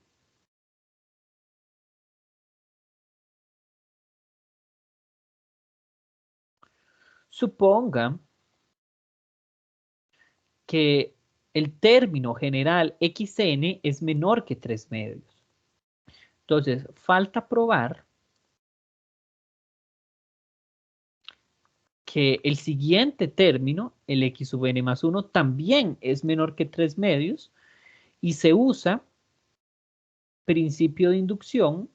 Suponga que el término general xn es menor que 3 medios. Entonces, falta probar que el siguiente término, el x sub n más 1, también es menor que 3 medios y se usa principio de inducción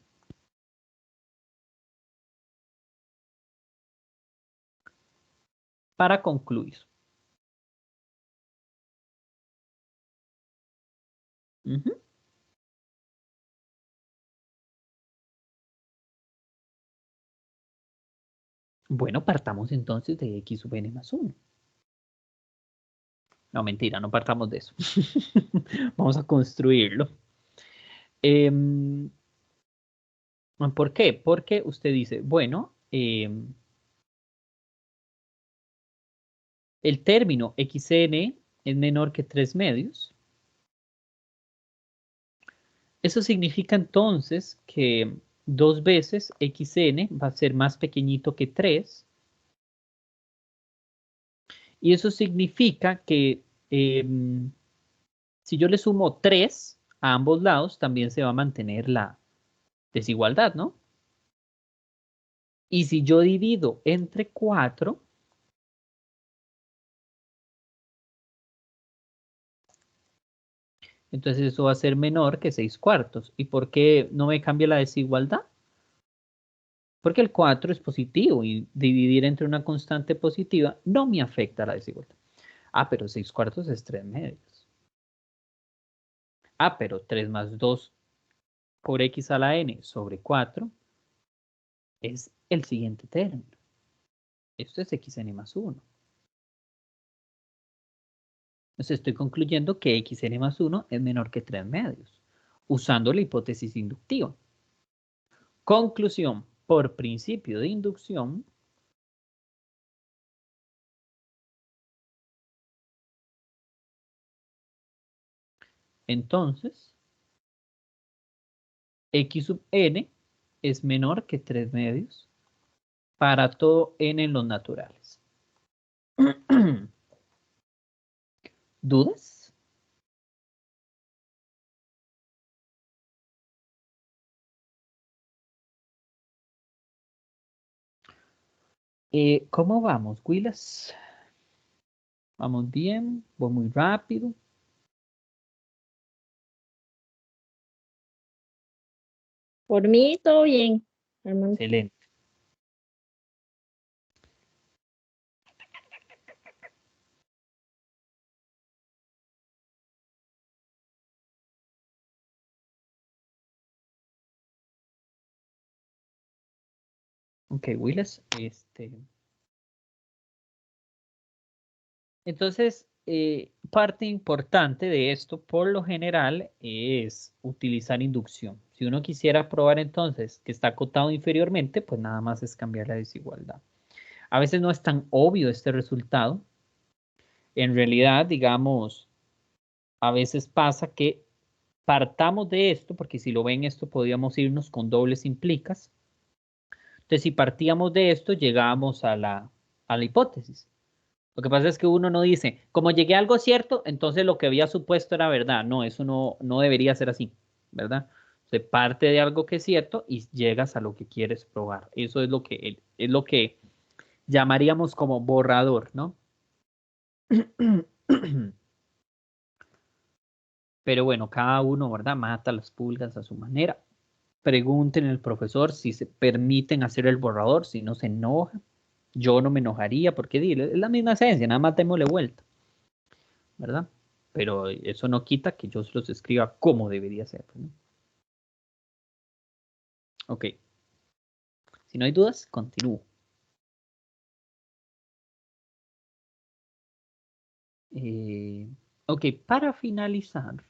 para concluir. Bueno, partamos entonces de x sub n más 1. No, mentira, no partamos de eso. Vamos a construirlo. ¿Por qué? Porque usted dice, bueno, el término xn es menor que 3 medios. Eso significa entonces que 2 veces xn va a ser más pequeñito que 3. Y eso significa que si yo le sumo 3 a ambos lados, también se va a mantener la desigualdad, ¿no? Y si yo divido entre 4, entonces eso va a ser menor que 6/4. ¿Y por qué no me cambia la desigualdad? Porque el 4 es positivo y dividir entre una constante positiva no me afecta la desigualdad. Ah, pero 6/4 es 3 medios. Ah, pero 3 más 2 por x a la n sobre 4 es el siguiente término. Esto es xn más 1. Entonces estoy concluyendo que xn más 1 es menor que 3 medios, usando la hipótesis inductiva. Conclusión, por principio de inducción, entonces, x sub n es menor que 3 medios para todo n en los naturales. ¿Dudas? ¿Cómo vamos, Willas? ¿Vamos bien? ¿Voy muy rápido? Por mí, todo bien, Armando. Excelente. Ok, Willas, entonces, parte importante de esto, por lo general, es utilizar inducción. Si uno quisiera probar entonces que está acotado inferiormente, pues nada más es cambiar la desigualdad. A veces no es tan obvio este resultado. En realidad, digamos, a veces pasa que partamos de esto, porque si lo ven esto, podríamos irnos con dobles implicas. Entonces, si partíamos de esto, llegábamos a la hipótesis. Lo que pasa es que uno no dice, como llegué a algo cierto, entonces lo que había supuesto era verdad. No, eso no debería ser así, ¿verdad? Se parte de algo que es cierto y llegas a lo que quieres probar. Eso es lo que llamaríamos como borrador, ¿no? Pero bueno, cada uno, ¿verdad? Mata las pulgas a su manera. Pregunten al profesor si se permiten hacer el borrador, si no se enoja. Yo no me enojaría porque es la misma esencia, nada más démosle vuelta, ¿verdad? Pero eso no quita que yo se los escriba como debería ser, ¿no? Ok. Si no hay dudas, continúo. Ok, para finalizar,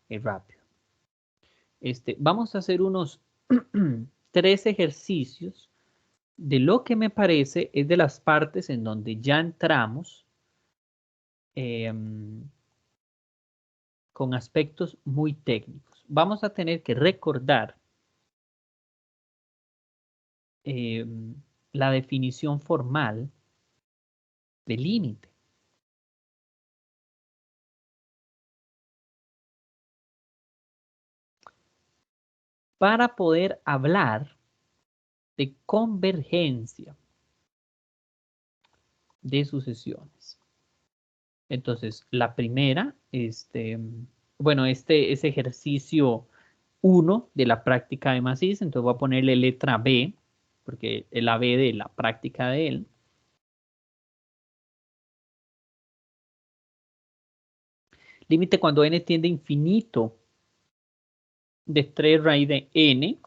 rápido. Vamos a hacer unos 3 ejercicios de lo que me parece es de las partes en donde ya entramos con aspectos muy técnicos. Vamos a tener que recordar la definición formal de límite. Para poder hablar de convergencia de sucesiones. Entonces, la primera, bueno, es ejercicio 1 de la práctica de Macis, entonces voy a ponerle letra B, porque es la B de la práctica de él. Límite cuando n tiende a infinito de 3 raíz de n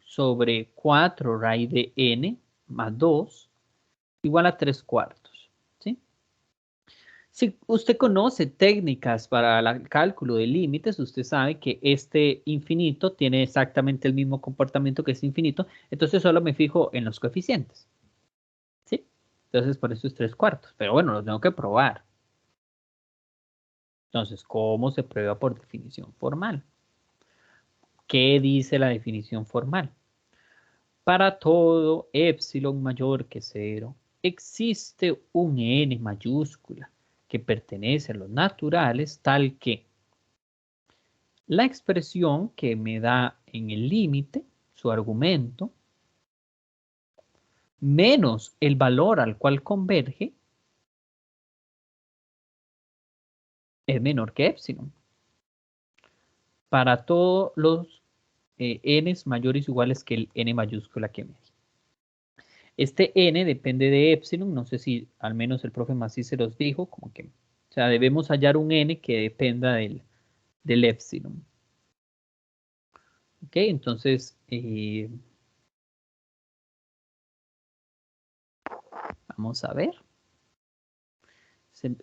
sobre 4 raíz de n más 2 igual a 3/4. ¿Sí? Si usted conoce técnicas para el cálculo de límites, usted sabe que este infinito tiene exactamente el mismo comportamiento que ese infinito, entonces solo me fijo en los coeficientes. ¿Sí? Entonces por eso es 3/4, pero bueno, lo tengo que probar. Entonces, ¿cómo se prueba por definición formal? ¿Qué dice la definición formal? Para todo epsilon mayor que 0, existe un n mayúscula que pertenece a los naturales tal que la expresión que me da en el límite, su argumento, menos el valor al cual converge, es menor que epsilon. Para todos los n's mayores o iguales que el n mayúscula que me di. Este n depende de epsilon, no sé si al menos el profe Mací se los dijo, como que, o sea, debemos hallar un n que dependa del epsilon. Ok, entonces, vamos a ver.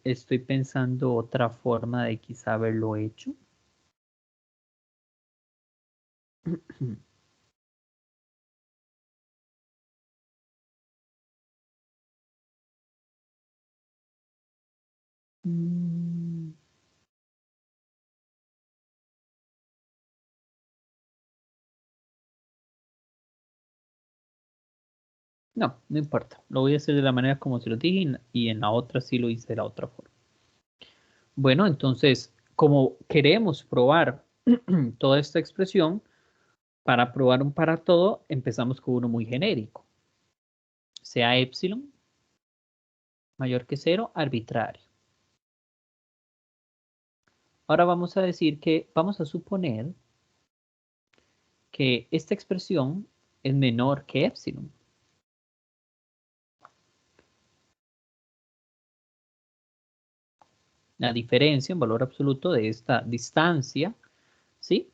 Estoy pensando otra forma de quizá haberlo hecho. No, no importa. Lo voy a hacer de la manera como se lo dije y en la otra sí lo hice de la otra forma. Bueno, entonces, como queremos probar toda esta expresión, para probar un para todo, empezamos con uno muy genérico. Sea epsilon mayor que 0, arbitrario. Ahora vamos a decir que, vamos a suponer que esta expresión es menor que epsilon. La diferencia en valor absoluto de esta distancia, ¿sí?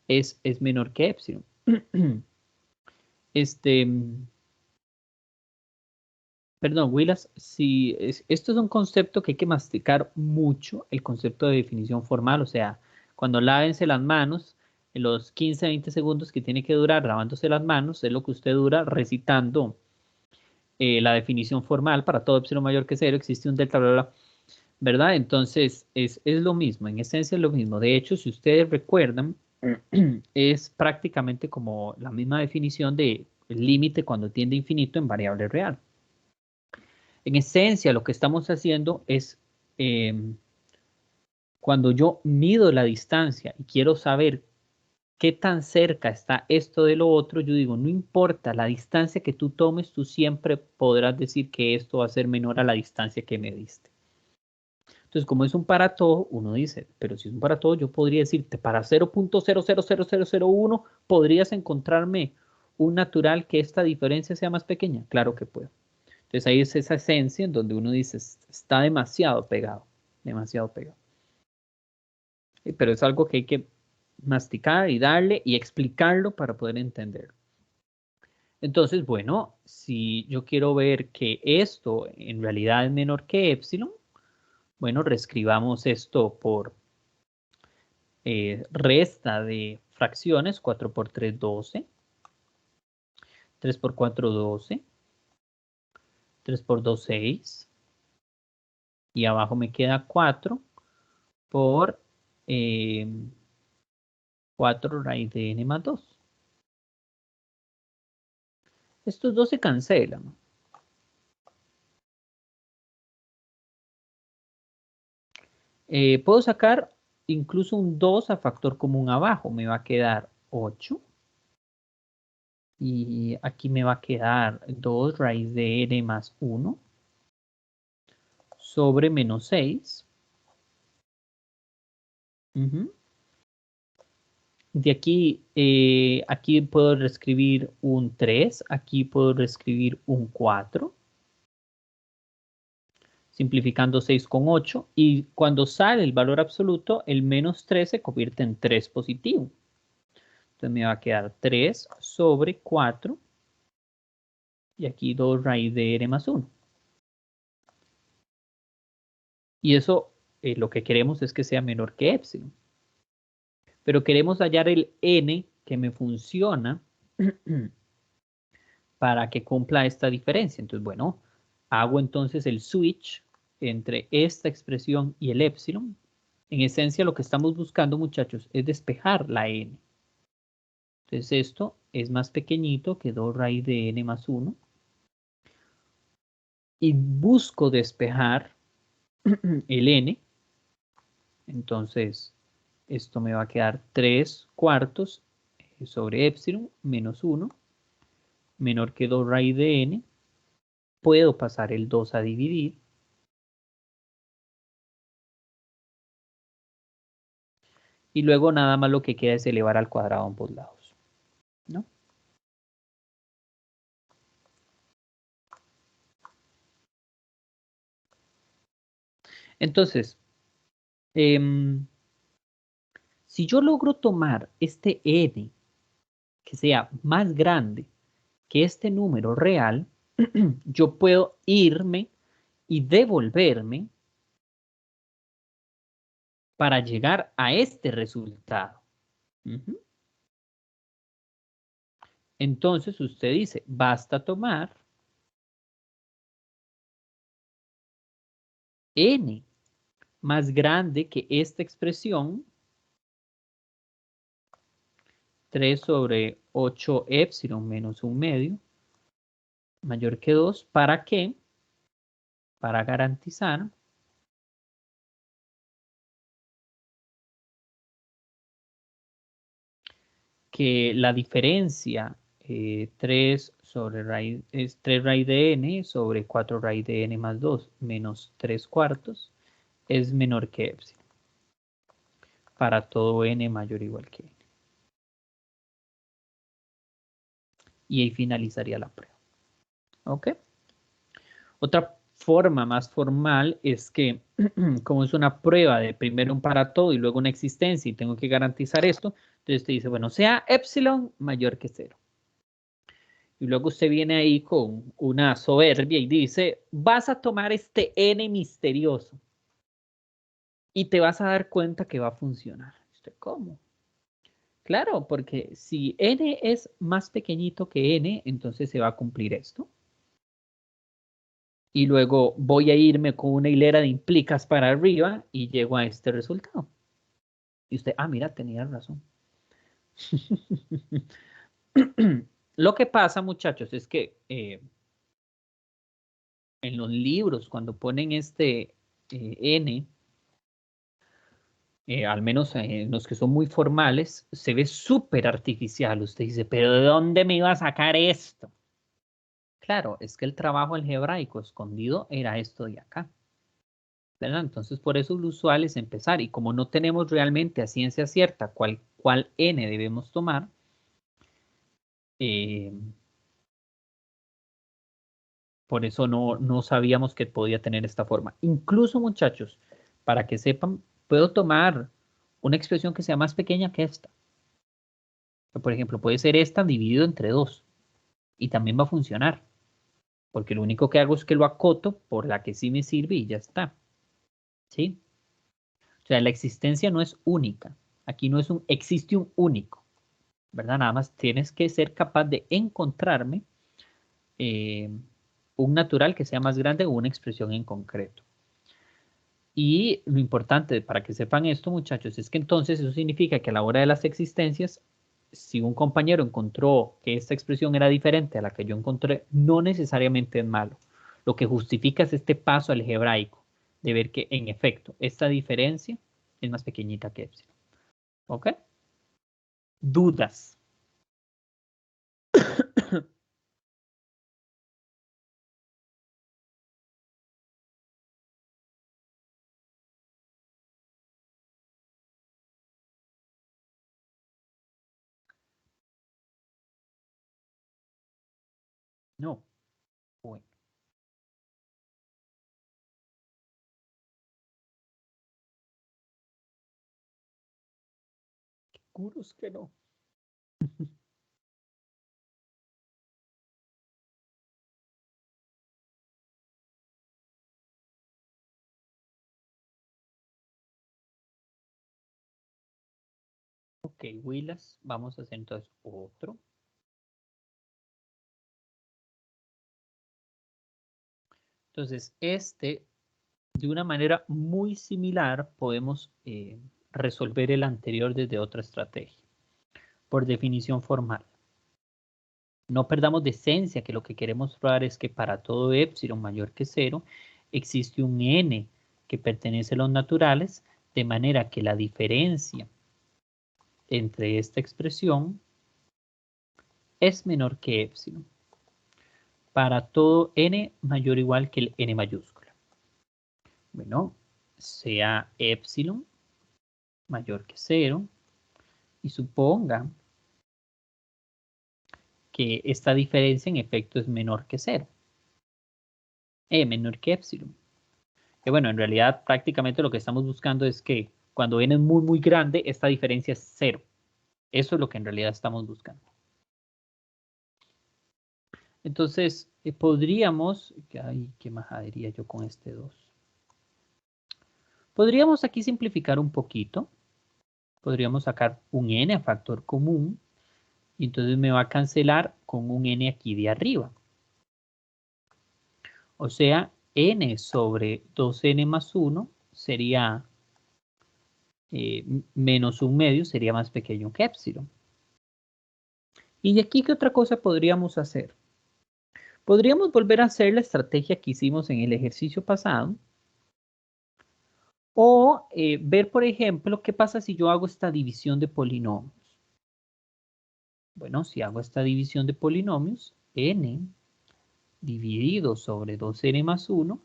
Es menor que epsilon. Perdón, Willas, si esto es un concepto que hay que masticar mucho, el concepto de definición formal, o sea, cuando lávense las manos, en los 15-20 segundos que tiene que durar lavándose las manos, es lo que usted dura recitando la definición formal para todo epsilon mayor que 0, existe un delta, bla, bla, ¿verdad? Entonces, es lo mismo, en esencia es lo mismo. De hecho, si ustedes recuerdan, es prácticamente como la misma definición de el límite cuando tiende a infinito en variable real. En esencia, lo que estamos haciendo es cuando yo mido la distancia y quiero saber qué tan cerca está esto de lo otro, yo digo, no importa la distancia que tú tomes, tú siempre podrás decir que esto va a ser menor a la distancia que me diste. Entonces, como es un para todo, uno dice, pero si es un para todo, yo podría decirte, para 0.000001, ¿podrías encontrarme un natural que esta diferencia sea más pequeña? Claro que puedo. Entonces, ahí es esa esencia en donde uno dice, está demasiado pegado, demasiado pegado. Pero es algo que hay que masticar y darle y explicarlo para poder entenderlo. Entonces, bueno, si yo quiero ver que esto en realidad es menor que epsilon, bueno, reescribamos esto por resta de fracciones, 4 por 3, 12. 3 por 4, 12. 3 por 2, 6. Y abajo me queda 4 por 4 raíz de n más 2. Estos dos se cancelan. Puedo sacar incluso un 2 a factor común abajo. Me va a quedar 8. Y aquí me va a quedar 2 raíz de n más 1 sobre menos 6. De aquí, aquí puedo reescribir un 3. Aquí puedo reescribir un 4. Simplificando 6 con 8. Y cuando sale el valor absoluto, el menos 3 se convierte en 3 positivo. Entonces me va a quedar 3 sobre 4. Y aquí 2 raíz de n más 1. Y eso lo que queremos es que sea menor que epsilon. Pero queremos hallar el n que me funciona para que cumpla esta diferencia. Entonces, bueno, hago entonces el switch entre esta expresión y el epsilon. En esencia, lo que estamos buscando, muchachos, es despejar la n. Entonces, esto es más pequeñito que 2 raíz de n más 1. Y busco despejar el n. Entonces, esto me va a quedar 3 cuartos sobre epsilon menos 1, menor que 2 raíz de n. Puedo pasar el 2 a dividir. Y luego nada más lo que queda es elevar al cuadrado a ambos lados, ¿no? Entonces, si yo logro tomar este n que sea más grande que este número real, yo puedo irme y devolverme para llegar a este resultado. Entonces usted dice, basta tomar n más grande que esta expresión, 3 sobre 8 epsilon menos 1 medio, mayor que 2, ¿para qué? Para garantizar que la diferencia 3 sobre raíz, es 3 raíz de n sobre 4 raíz de n más 2 menos 3 cuartos es menor que epsilon para todo n mayor o igual que n. Y ahí finalizaría la prueba. ¿Ok? Otra forma más formal es que, como es una prueba de primero un para todo y luego una existencia y tengo que garantizar esto, entonces te dice, bueno, sea epsilon mayor que 0. Y luego usted viene ahí con una soberbia y dice, vas a tomar este n misterioso y te vas a dar cuenta que va a funcionar. ¿Usted cómo? Claro, porque si n es más pequeñito que n, entonces se va a cumplir esto. Y luego voy a irme con una hilera de implicas para arriba y llego a este resultado. Y usted, mira, tenía razón. Lo que pasa, muchachos, es que en los libros, cuando ponen este n, al menos en los que son muy formales, se ve súper artificial. Usted dice, ¿pero de dónde me iba a sacar esto? Claro, es que el trabajo algebraico escondido era esto de acá, ¿verdad? Entonces, por eso lo usual es empezar. Y como no tenemos realmente a ciencia cierta cuál n debemos tomar, por eso no sabíamos que podía tener esta forma. Incluso, muchachos, para que sepan, puedo tomar una expresión que sea más pequeña que esta. Por ejemplo, puede ser esta dividido entre 2. Y también va a funcionar. Porque lo único que hago es que lo acoto por la que sí me sirve y ya está. ¿Sí? O sea, la existencia no es única. Aquí no es existe un único. ¿Verdad? Nada más tienes que ser capaz de encontrarme un natural que sea más grande o una expresión en concreto. Y lo importante para que sepan esto, muchachos, es que entonces eso significa que a la hora de las existencias, si un compañero encontró que esta expresión era diferente a la que yo encontré, no necesariamente es malo. Lo que justifica es este paso algebraico de ver que, en efecto, esta diferencia es más pequeñita que epsilon. ¿Ok? ¿Dudas? No. Bueno. Seguros que no. Ok, Willas, vamos a hacer entonces otro. Entonces, de una manera muy similar, podemos resolver el anterior desde otra estrategia, por definición formal. No perdamos de esencia que lo que queremos probar es que para todo epsilon mayor que 0 existe un n que pertenece a los naturales, de manera que la diferencia entre esta expresión es menor que epsilon para todo n mayor o igual que el n mayúscula. Bueno, sea epsilon mayor que 0 y suponga que esta diferencia en efecto es menor que 0. Menor que epsilon. Que bueno, en realidad prácticamente lo que estamos buscando es que cuando n es muy, muy grande, esta diferencia es 0. Eso es lo que en realidad estamos buscando. Entonces, podríamos, ay, qué majadería yo con este 2. Podríamos aquí simplificar un poquito. Podríamos sacar un n a factor común. Y entonces me va a cancelar con un n aquí de arriba. O sea, n sobre 2n más 1 sería menos un medio, sería más pequeño que epsilon. ¿Y de aquí qué otra cosa podríamos hacer? Podríamos volver a hacer la estrategia que hicimos en el ejercicio pasado. O ver, por ejemplo, qué pasa si yo hago esta división de polinomios. Bueno, si hago esta división de polinomios, n dividido sobre 2n más 1.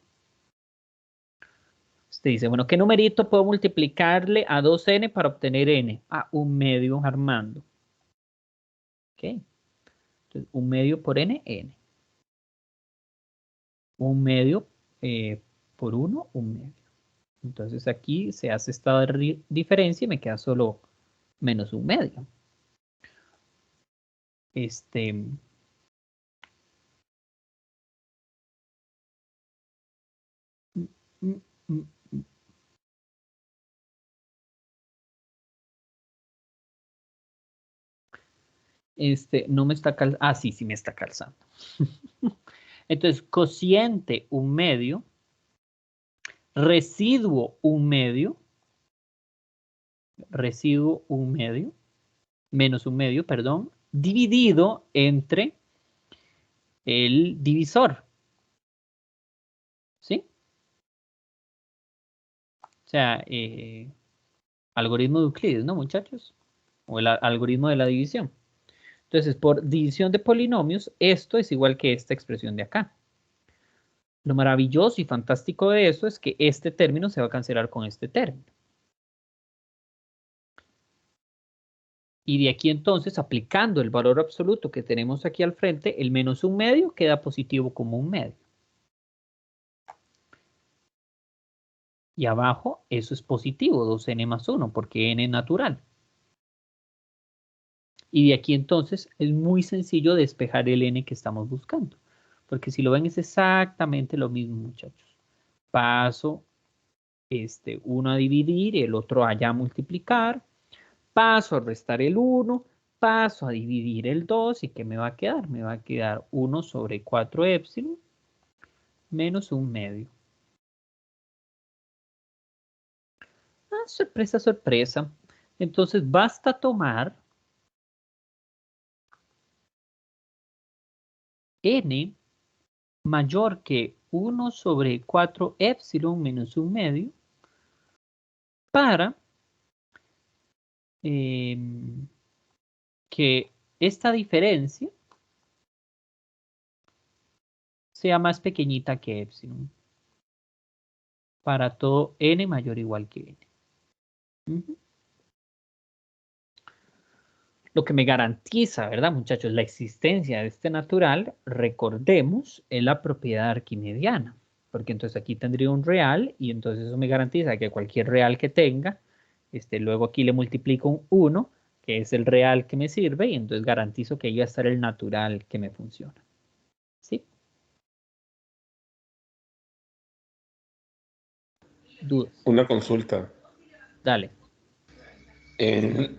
Usted dice, bueno, ¿qué numerito puedo multiplicarle a 2n para obtener n? Ah, un medio, Armando. Ok. Entonces, un medio por n, n. Un medio por 1, un medio. Entonces aquí se hace esta diferencia y me queda solo menos un medio. No me está calzando. Ah, sí, sí me está calzando. Entonces, cociente un medio, residuo un medio, menos 1/2, perdón, dividido entre el divisor. ¿Sí? O sea, algoritmo de Euclides, ¿no, muchachos? O el algoritmo de la división. Entonces, por división de polinomios, esto es igual que esta expresión de acá. Lo maravilloso y fantástico de eso es que este término se va a cancelar con este término. Y de aquí entonces, aplicando el valor absoluto que tenemos aquí al frente, el menos 1/2 queda positivo como 1/2. Y abajo eso es positivo, 2n más 1, porque n es natural. Y de aquí entonces es muy sencillo despejar el n que estamos buscando. Porque si lo ven es exactamente lo mismo, muchachos. Paso uno a dividir y el otro allá a multiplicar. Paso a restar el 1. Paso a dividir el 2. ¿Y qué me va a quedar? Me va a quedar 1 sobre 4 épsilon menos 1/2. Ah, sorpresa, sorpresa. Entonces basta tomar n mayor que 1 sobre 4 épsilon menos 1/2 para que esta diferencia sea más pequeñita que épsilon. Para todo n mayor o igual que n. Lo que me garantiza, ¿verdad, muchachos? La existencia de este natural, recordemos, es la propiedad arquimediana. Porque entonces aquí tendría un real y entonces eso me garantiza que cualquier real que tenga, luego aquí le multiplico un 1, que es el real que me sirve, y entonces garantizo que ahí va a estar el natural que me funciona. ¿Sí? ¿Dudas? Una consulta. Dale. En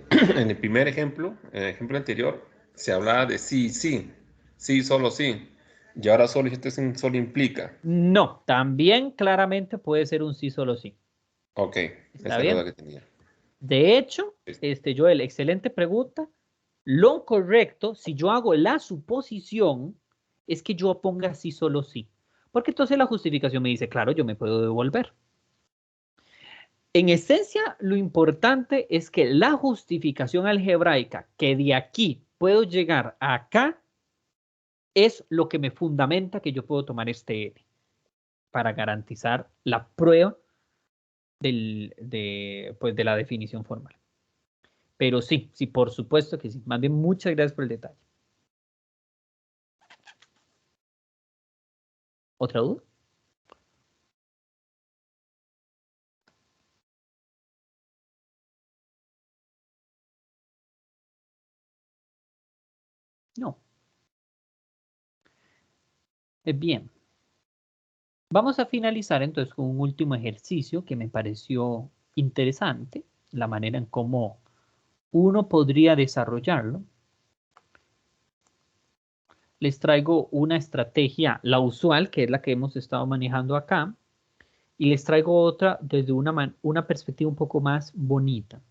el primer ejemplo, en el ejemplo anterior, se hablaba de sí, sí, sí, solo sí. Y ahora solo solo implica. No, también claramente puede ser un sí, solo sí. Ok, ¿Está esa es la bien? duda que tenía. De hecho, Joel, excelente pregunta. Lo correcto, si yo hago la suposición, es que yo ponga sí, solo sí. Porque entonces la justificación me dice, claro, yo me puedo devolver. En esencia, lo importante es que la justificación algebraica, que de aquí puedo llegar a acá, es lo que me fundamenta que yo puedo tomar este n para garantizar la prueba pues, de la definición formal. Pero sí, sí, por supuesto que sí. Más bien, muchas gracias por el detalle. ¿Otra duda? No. Bien. Vamos a finalizar entonces con un último ejercicio que me pareció interesante, la manera en cómo uno podría desarrollarlo. Les traigo una estrategia, la usual, que es la que hemos estado manejando acá, y les traigo otra desde una perspectiva un poco más bonita.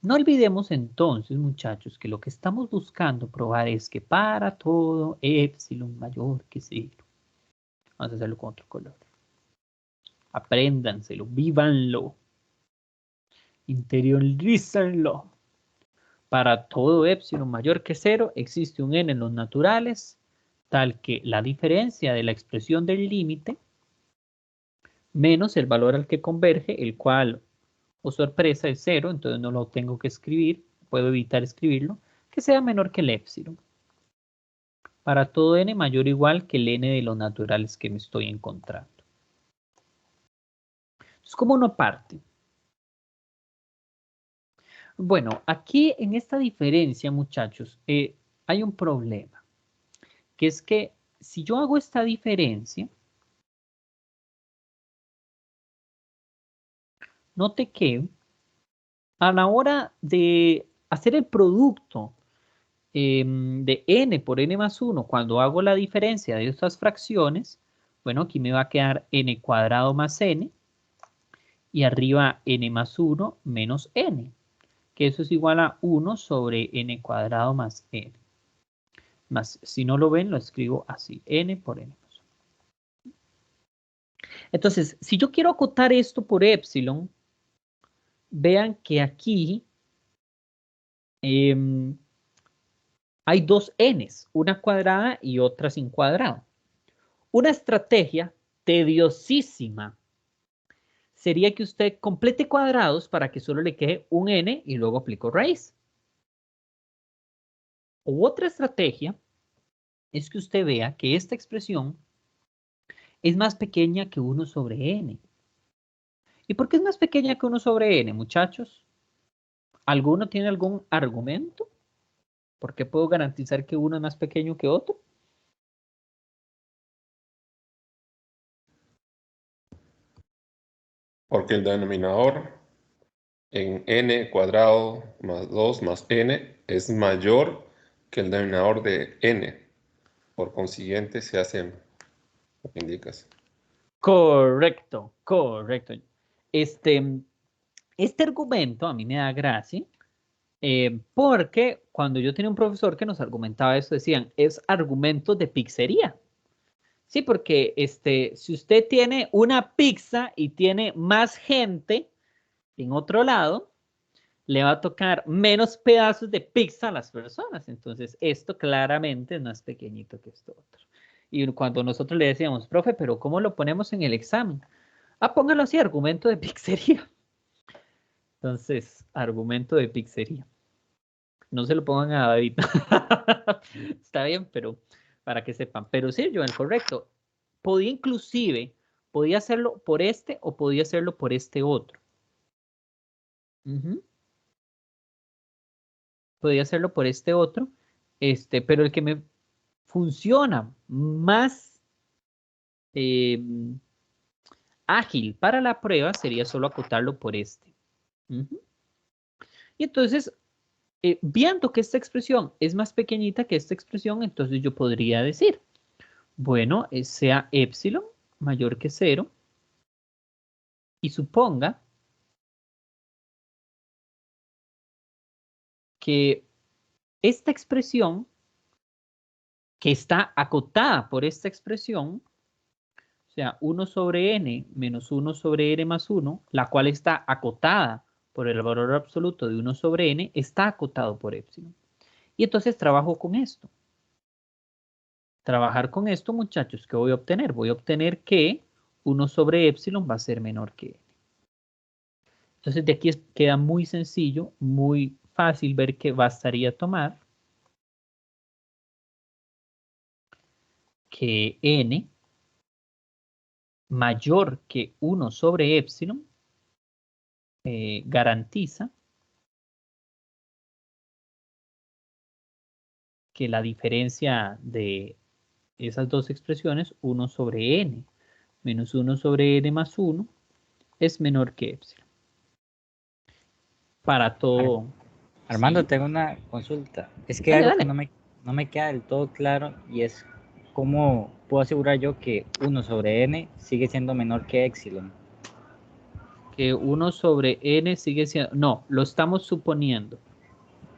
No olvidemos entonces, muchachos, que lo que estamos buscando probar es que para todo épsilon mayor que 0. Vamos a hacerlo con otro color. Apréndanselo, vívanlo. Interiorícenlo. Para todo épsilon mayor que 0 existe un n en los naturales, tal que la diferencia de la expresión del límite menos el valor al que converge, el cual, oh sorpresa, es 0, entonces no lo tengo que escribir, puedo evitar escribirlo, que sea menor que el épsilon. Para todo n mayor o igual que el n de los naturales que me estoy encontrando. Entonces, ¿cómo uno parte? Bueno, aquí en esta diferencia, muchachos, hay un problema, que es que si yo hago esta diferencia, note que a la hora de hacer el producto de n por n más 1, cuando hago la diferencia de estas fracciones, bueno, aquí me va a quedar n cuadrado más n, y arriba n más 1 menos n, que eso es igual a 1 sobre n cuadrado más n. Más, si no lo ven, lo escribo así, n por n. Entonces, si yo quiero acotar esto por epsilon, vean que aquí hay dos n's, una cuadrada y otra sin cuadrado. Una estrategia tediosísima sería que usted complete cuadrados para que solo le quede un n y luego aplico raíz. O otra estrategia es que usted vea que esta expresión es más pequeña que 1 sobre n. ¿Y por qué es más pequeña que 1 sobre n, muchachos? ¿Alguno tiene algún argumento? ¿Por qué puedo garantizar que uno es más pequeño que otro? Porque el denominador en n cuadrado más 2 más n es mayor que el denominador de n. Por consiguiente, se hace lo que indicas. Correcto, correcto. Este argumento a mí me da gracia porque cuando yo tenía un profesor que nos argumentaba eso, decían, es argumento de pizzería. Sí, porque si usted tiene una pizza y tiene más gente en otro lado, le va a tocar menos pedazos de pizza a las personas. Entonces, esto claramente es más pequeñito que esto otro. Y cuando nosotros le decíamos, profe, pero ¿cómo lo ponemos en el examen? Ah, póngalo así, argumento de pizzería. Entonces, argumento de pizzería. No se lo pongan a David. Está bien, pero para que sepan. Pero sí, yo, el correcto. Podía hacerlo por este o podía hacerlo por este otro. Podía hacerlo por este otro. Pero el que me funciona más ágil para la prueba sería solo acotarlo por este. Y entonces, viendo que esta expresión es más pequeñita que esta expresión, entonces yo podría decir, bueno, sea epsilon mayor que 0 y suponga que esta expresión que está acotada por esta expresión, o sea, 1 sobre n menos 1 sobre n más 1, la cual está acotada por el valor absoluto de 1 sobre n, está acotado por epsilon. Y entonces trabajo con esto. Trabajar con esto, muchachos, ¿qué voy a obtener? Voy a obtener que 1 sobre epsilon va a ser menor que n. Entonces de aquí queda muy sencillo, muy fácil ver que bastaría tomar que n mayor que 1 sobre epsilon garantiza que la diferencia de esas dos expresiones, 1 sobre n menos 1 sobre n más 1, es menor que epsilon. Para todo. Armando, ¿sí? tengo una consulta. Es que Dale, algo dale. que no me queda del todo claro y es cómo puedo asegurar yo que 1 sobre n sigue siendo menor que epsilon. Que 1 sobre n sigue siendo... No, lo estamos suponiendo.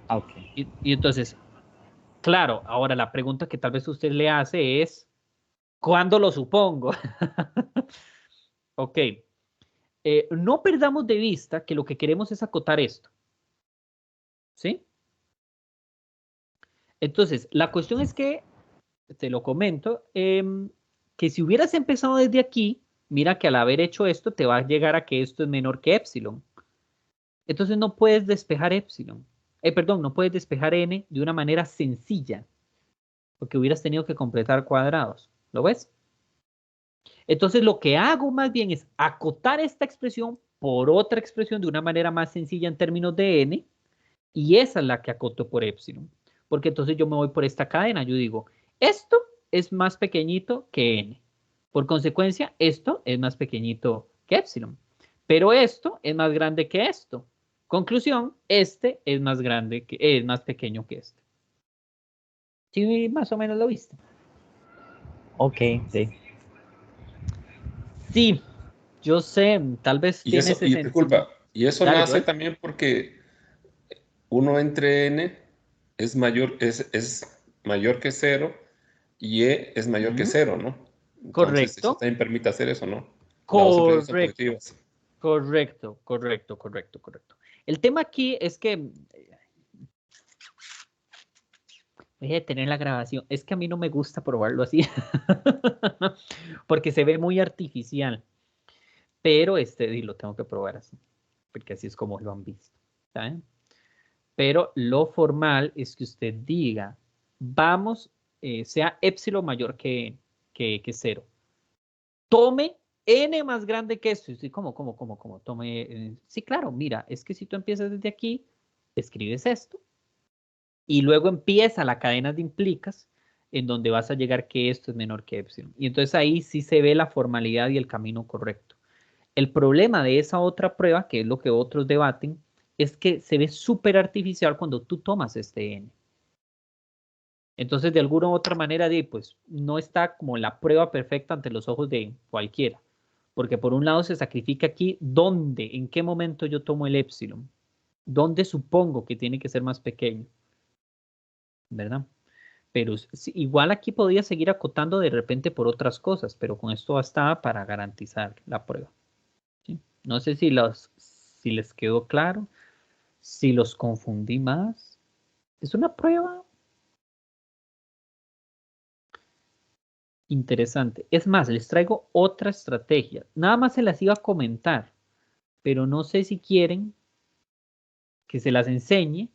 Ah, ok. Y entonces, claro, ahora la pregunta que tal vez usted le hace es, ¿cuándo lo supongo? Ok. No perdamos de vista que lo que queremos es acotar esto. ¿Sí? Entonces, la cuestión es que, te lo comento, que si hubieras empezado desde aquí, mira que al haber hecho esto te va a llegar a que esto es menor que epsilon. Entonces no puedes despejar epsilon. Perdón, no puedes despejar n de una manera sencilla, porque hubieras tenido que completar cuadrados. ¿Lo ves? Entonces lo que hago más bien es acotar esta expresión por otra expresión de una manera más sencilla en términos de n, y esa es la que acoto por epsilon. Porque entonces yo me voy por esta cadena. Yo digo, esto es más pequeñito que n. Por consecuencia, esto es más pequeñito que epsilon. Pero esto es más grande que esto. Conclusión, este es más grande, es más pequeño que este. ¿Sí más o menos lo viste? Ok, sí. Sí, yo sé, tal vez Y tiene eso, ese y sentido. disculpa, y eso Dale, nace Joel. también porque 1 entre n es mayor que 0 y e es mayor que Ujú. 0, ¿no? Entonces, Correcto. eso también permite hacer eso, ¿no? Las dos opciones son Correcto. positivas. Correcto. El tema aquí es que voy a tener la grabación. Es que a mí no me gusta probarlo así. Porque se ve muy artificial. Pero y lo tengo que probar así. Porque así es como lo han visto. ¿Saben? Pero lo formal es que usted diga, vamos, sea epsilon mayor que 0. Tome n más grande que esto. Sí, ¿cómo? Tome, sí, claro, mira, es que si tú empiezas desde aquí, escribes esto y luego empieza la cadena de implicas en donde vas a llegar que esto es menor que epsilon. Y entonces ahí sí se ve la formalidad y el camino correcto. El problema de esa otra prueba, que es lo que otros debaten, es que se ve súper artificial cuando tú tomas este n. Entonces, de alguna u otra manera, pues no está como la prueba perfecta ante los ojos de cualquiera. Porque por un lado se sacrifica aquí dónde, en qué momento yo tomo el epsilon. Dónde supongo que tiene que ser más pequeño. ¿Verdad? Pero igual aquí podría seguir acotando de repente por otras cosas, pero con esto bastaba para garantizar la prueba. ¿Sí? No sé si les quedó claro, si los confundí más. Es una prueba interesante. Es más, les traigo otra estrategia. Nada más se las iba a comentar, pero no sé si quieren que se las enseñe.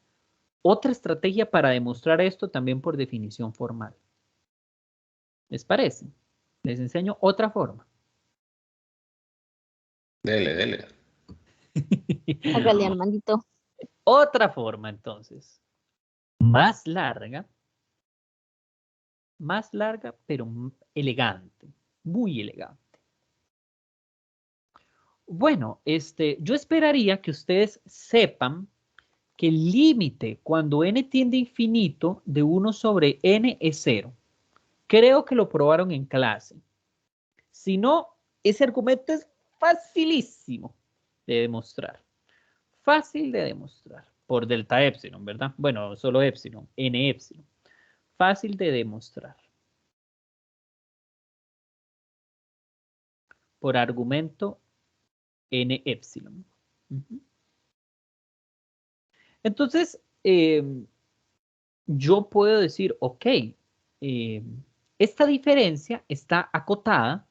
Otra estrategia para demostrar esto también por definición formal. ¿Les parece? Les enseño otra forma. Dele. Hágale, Armandito. Otra forma, entonces. Más larga, pero elegante. Muy elegante. Bueno, yo esperaría que ustedes sepan que el límite cuando n tiende a infinito de 1 sobre n es 0. Creo que lo probaron en clase. Si no, ese argumento es facilísimo de demostrar. Fácil de demostrar. Por delta epsilon, ¿verdad? Bueno, solo epsilon, n epsilon. Fácil de demostrar. Por argumento n epsilon. Entonces, yo puedo decir, ok, esta diferencia está acotada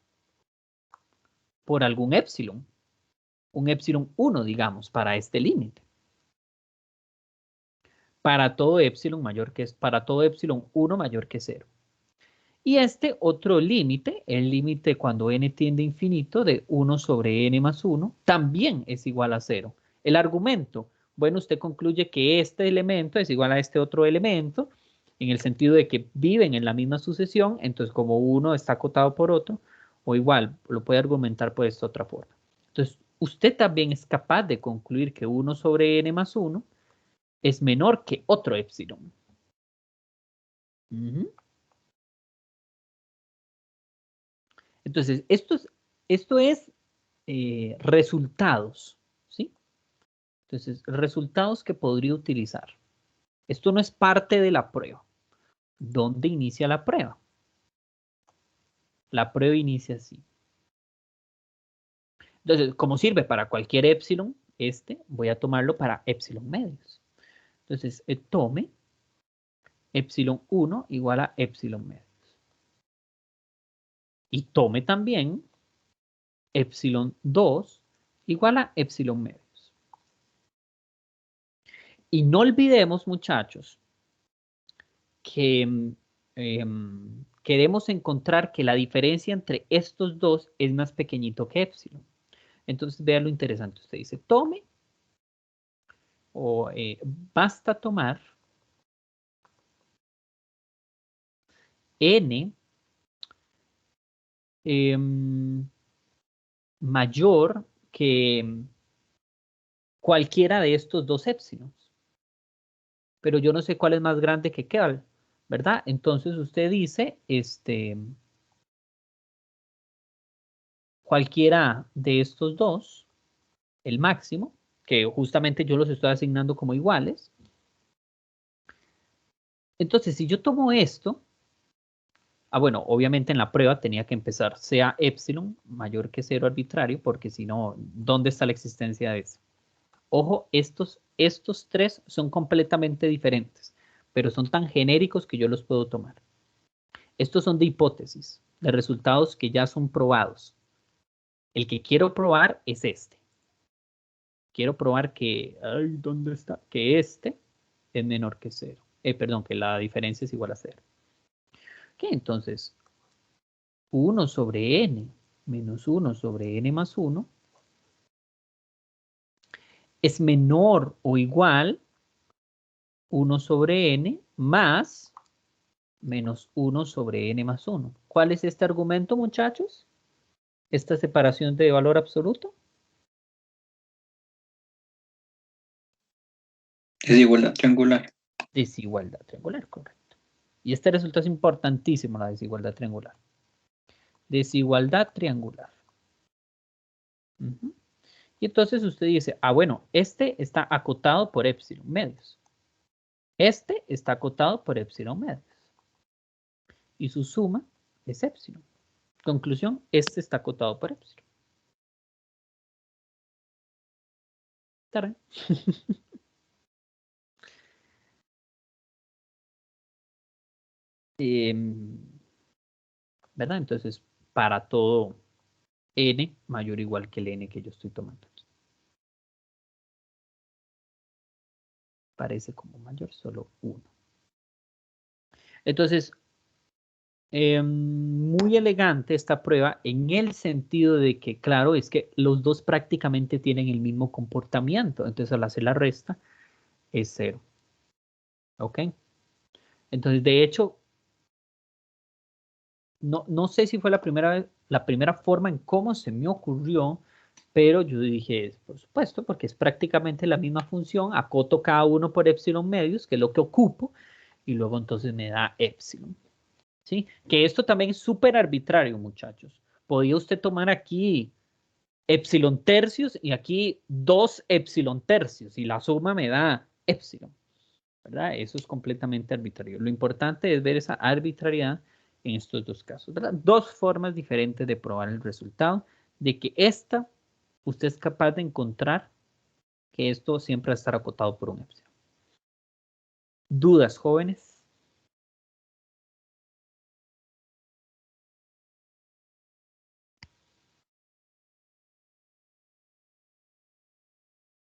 por algún epsilon, un epsilon 1, digamos, para este límite. Para todo epsilon para todo epsilon 1 mayor que 0. Y este otro límite, el límite cuando n tiende a infinito de 1 sobre n más 1, también es igual a 0. El argumento, bueno, usted concluye que este elemento es igual a este otro elemento, en el sentido de que viven en la misma sucesión, entonces como uno está acotado por otro, o igual, lo puede argumentar por esta otra forma. Entonces, usted también es capaz de concluir que 1 sobre n más 1 es menor que otro epsilon. Entonces, esto es resultados, ¿sí? Entonces, resultados que podría utilizar. Esto no es parte de la prueba. ¿Dónde inicia la prueba? La prueba inicia así. Entonces, como sirve para cualquier epsilon, voy a tomarlo para epsilon medios. Entonces, tome epsilon 1 igual a epsilon medios. Y tome también epsilon 2 igual a epsilon medios. Y no olvidemos, muchachos, que queremos encontrar que la diferencia entre estos dos es más pequeñito que epsilon. Entonces, vean lo interesante. Usted dice, tome o basta tomar n mayor que cualquiera de estos dos épsilons. Pero yo no sé cuál es más grande que qué, ¿verdad? Entonces usted dice, cualquiera de estos dos, el máximo, que justamente yo los estoy asignando como iguales, Entonces, si yo tomo esto, bueno, obviamente en la prueba tenía que empezar sea epsilon mayor que 0 arbitrario, porque si no, ¿dónde está la existencia de eso? Ojo, estos tres son completamente diferentes, pero son tan genéricos que yo los puedo tomar. Estos son de hipótesis, de resultados que ya son probados. El que quiero probar es este. Quiero probar que, ¿dónde está? Que este es menor que 0. Perdón, que la diferencia es igual a 0. Ok, entonces, 1 sobre n menos 1 sobre n más 1 es menor o igual 1 sobre n más menos 1 sobre n más 1. ¿Cuál es este argumento, muchachos? Esta separación de valor absoluto. Desigualdad triangular. Desigualdad triangular, correcto. Y este resultado es importantísimo, la desigualdad triangular. Desigualdad triangular. Y entonces usted dice, bueno, este está acotado por epsilon medios. Este está acotado por epsilon medios. Y su suma es epsilon. Conclusión, este está acotado por epsilon. ¿Está ¿verdad? Entonces, para todo n mayor o igual que el n que yo estoy tomando aquí. Parece como mayor solo 1. Entonces, muy elegante esta prueba en el sentido de que, claro, es que los dos prácticamente tienen el mismo comportamiento. Entonces, al hacer la resta, es 0. ¿Ok? Entonces, de hecho, no sé si fue la primera forma en cómo se me ocurrió, pero yo dije, por supuesto, porque es prácticamente la misma función, acoto cada uno por epsilon medios, que es lo que ocupo, y luego entonces me da epsilon. ¿Sí? Que esto también es súper arbitrario, muchachos. Podía usted tomar aquí epsilon tercios y aquí 2 epsilon tercios, y la suma me da epsilon, ¿verdad? Eso es completamente arbitrario. Lo importante es ver esa arbitrariedad en estos dos casos, ¿verdad? Dos formas diferentes de probar el resultado, de que usted es capaz de encontrar que esto siempre va a estar acotado por un epsilon. ¿Dudas, jóvenes?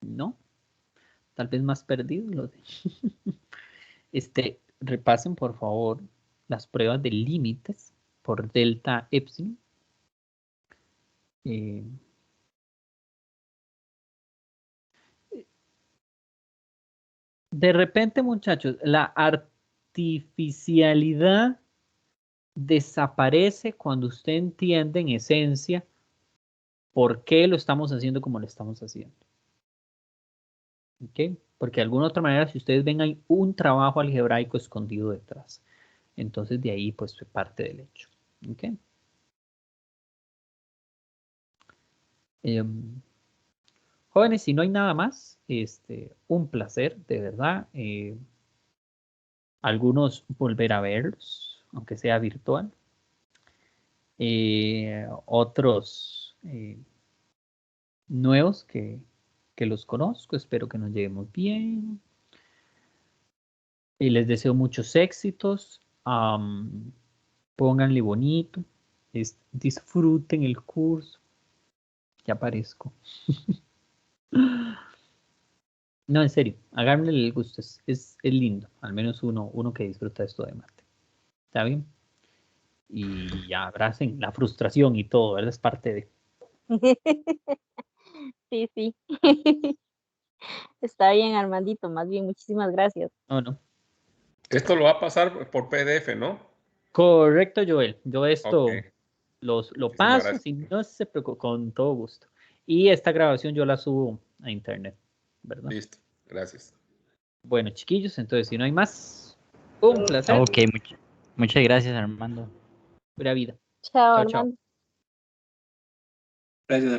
¿No? Tal vez más perdidos. Repasen, por favor, las pruebas de límites por delta epsilon. De repente, muchachos, la artificialidad desaparece cuando usted entiende en esencia por qué lo estamos haciendo como lo estamos haciendo. ¿Ok? Porque de alguna otra manera, si ustedes ven, hay un trabajo algebraico escondido detrás. Entonces, de ahí, pues, parte del hecho. ¿Ok? Jóvenes, si no hay nada más, un placer, de verdad. Algunos volver a verlos, aunque sea virtual. Otros nuevos que los conozco, espero que nos llevemos bien. Y les deseo muchos éxitos. Pónganle bonito. Disfruten el curso. Ya aparezco. No, en serio, háganle el gusto. Es lindo. Al menos uno que disfruta esto de mate. ¿Está bien? Y ya abracen la frustración y todo, ¿verdad? Es parte de... Sí, sí. Está bien, Armandito. Más bien, muchísimas gracias. No. Esto lo va a pasar por PDF, ¿no? Correcto, Joel. Yo esto Ok. lo Muchísimas paso, gracias. si no se preocupe, con todo gusto. Y esta grabación yo la subo a internet, ¿verdad? Listo. Gracias. Bueno, chiquillos, entonces si no hay más, un placer. Ok, muchas gracias, Armando. Pura vida. Chao, Chao, chao. Armando. Gracias,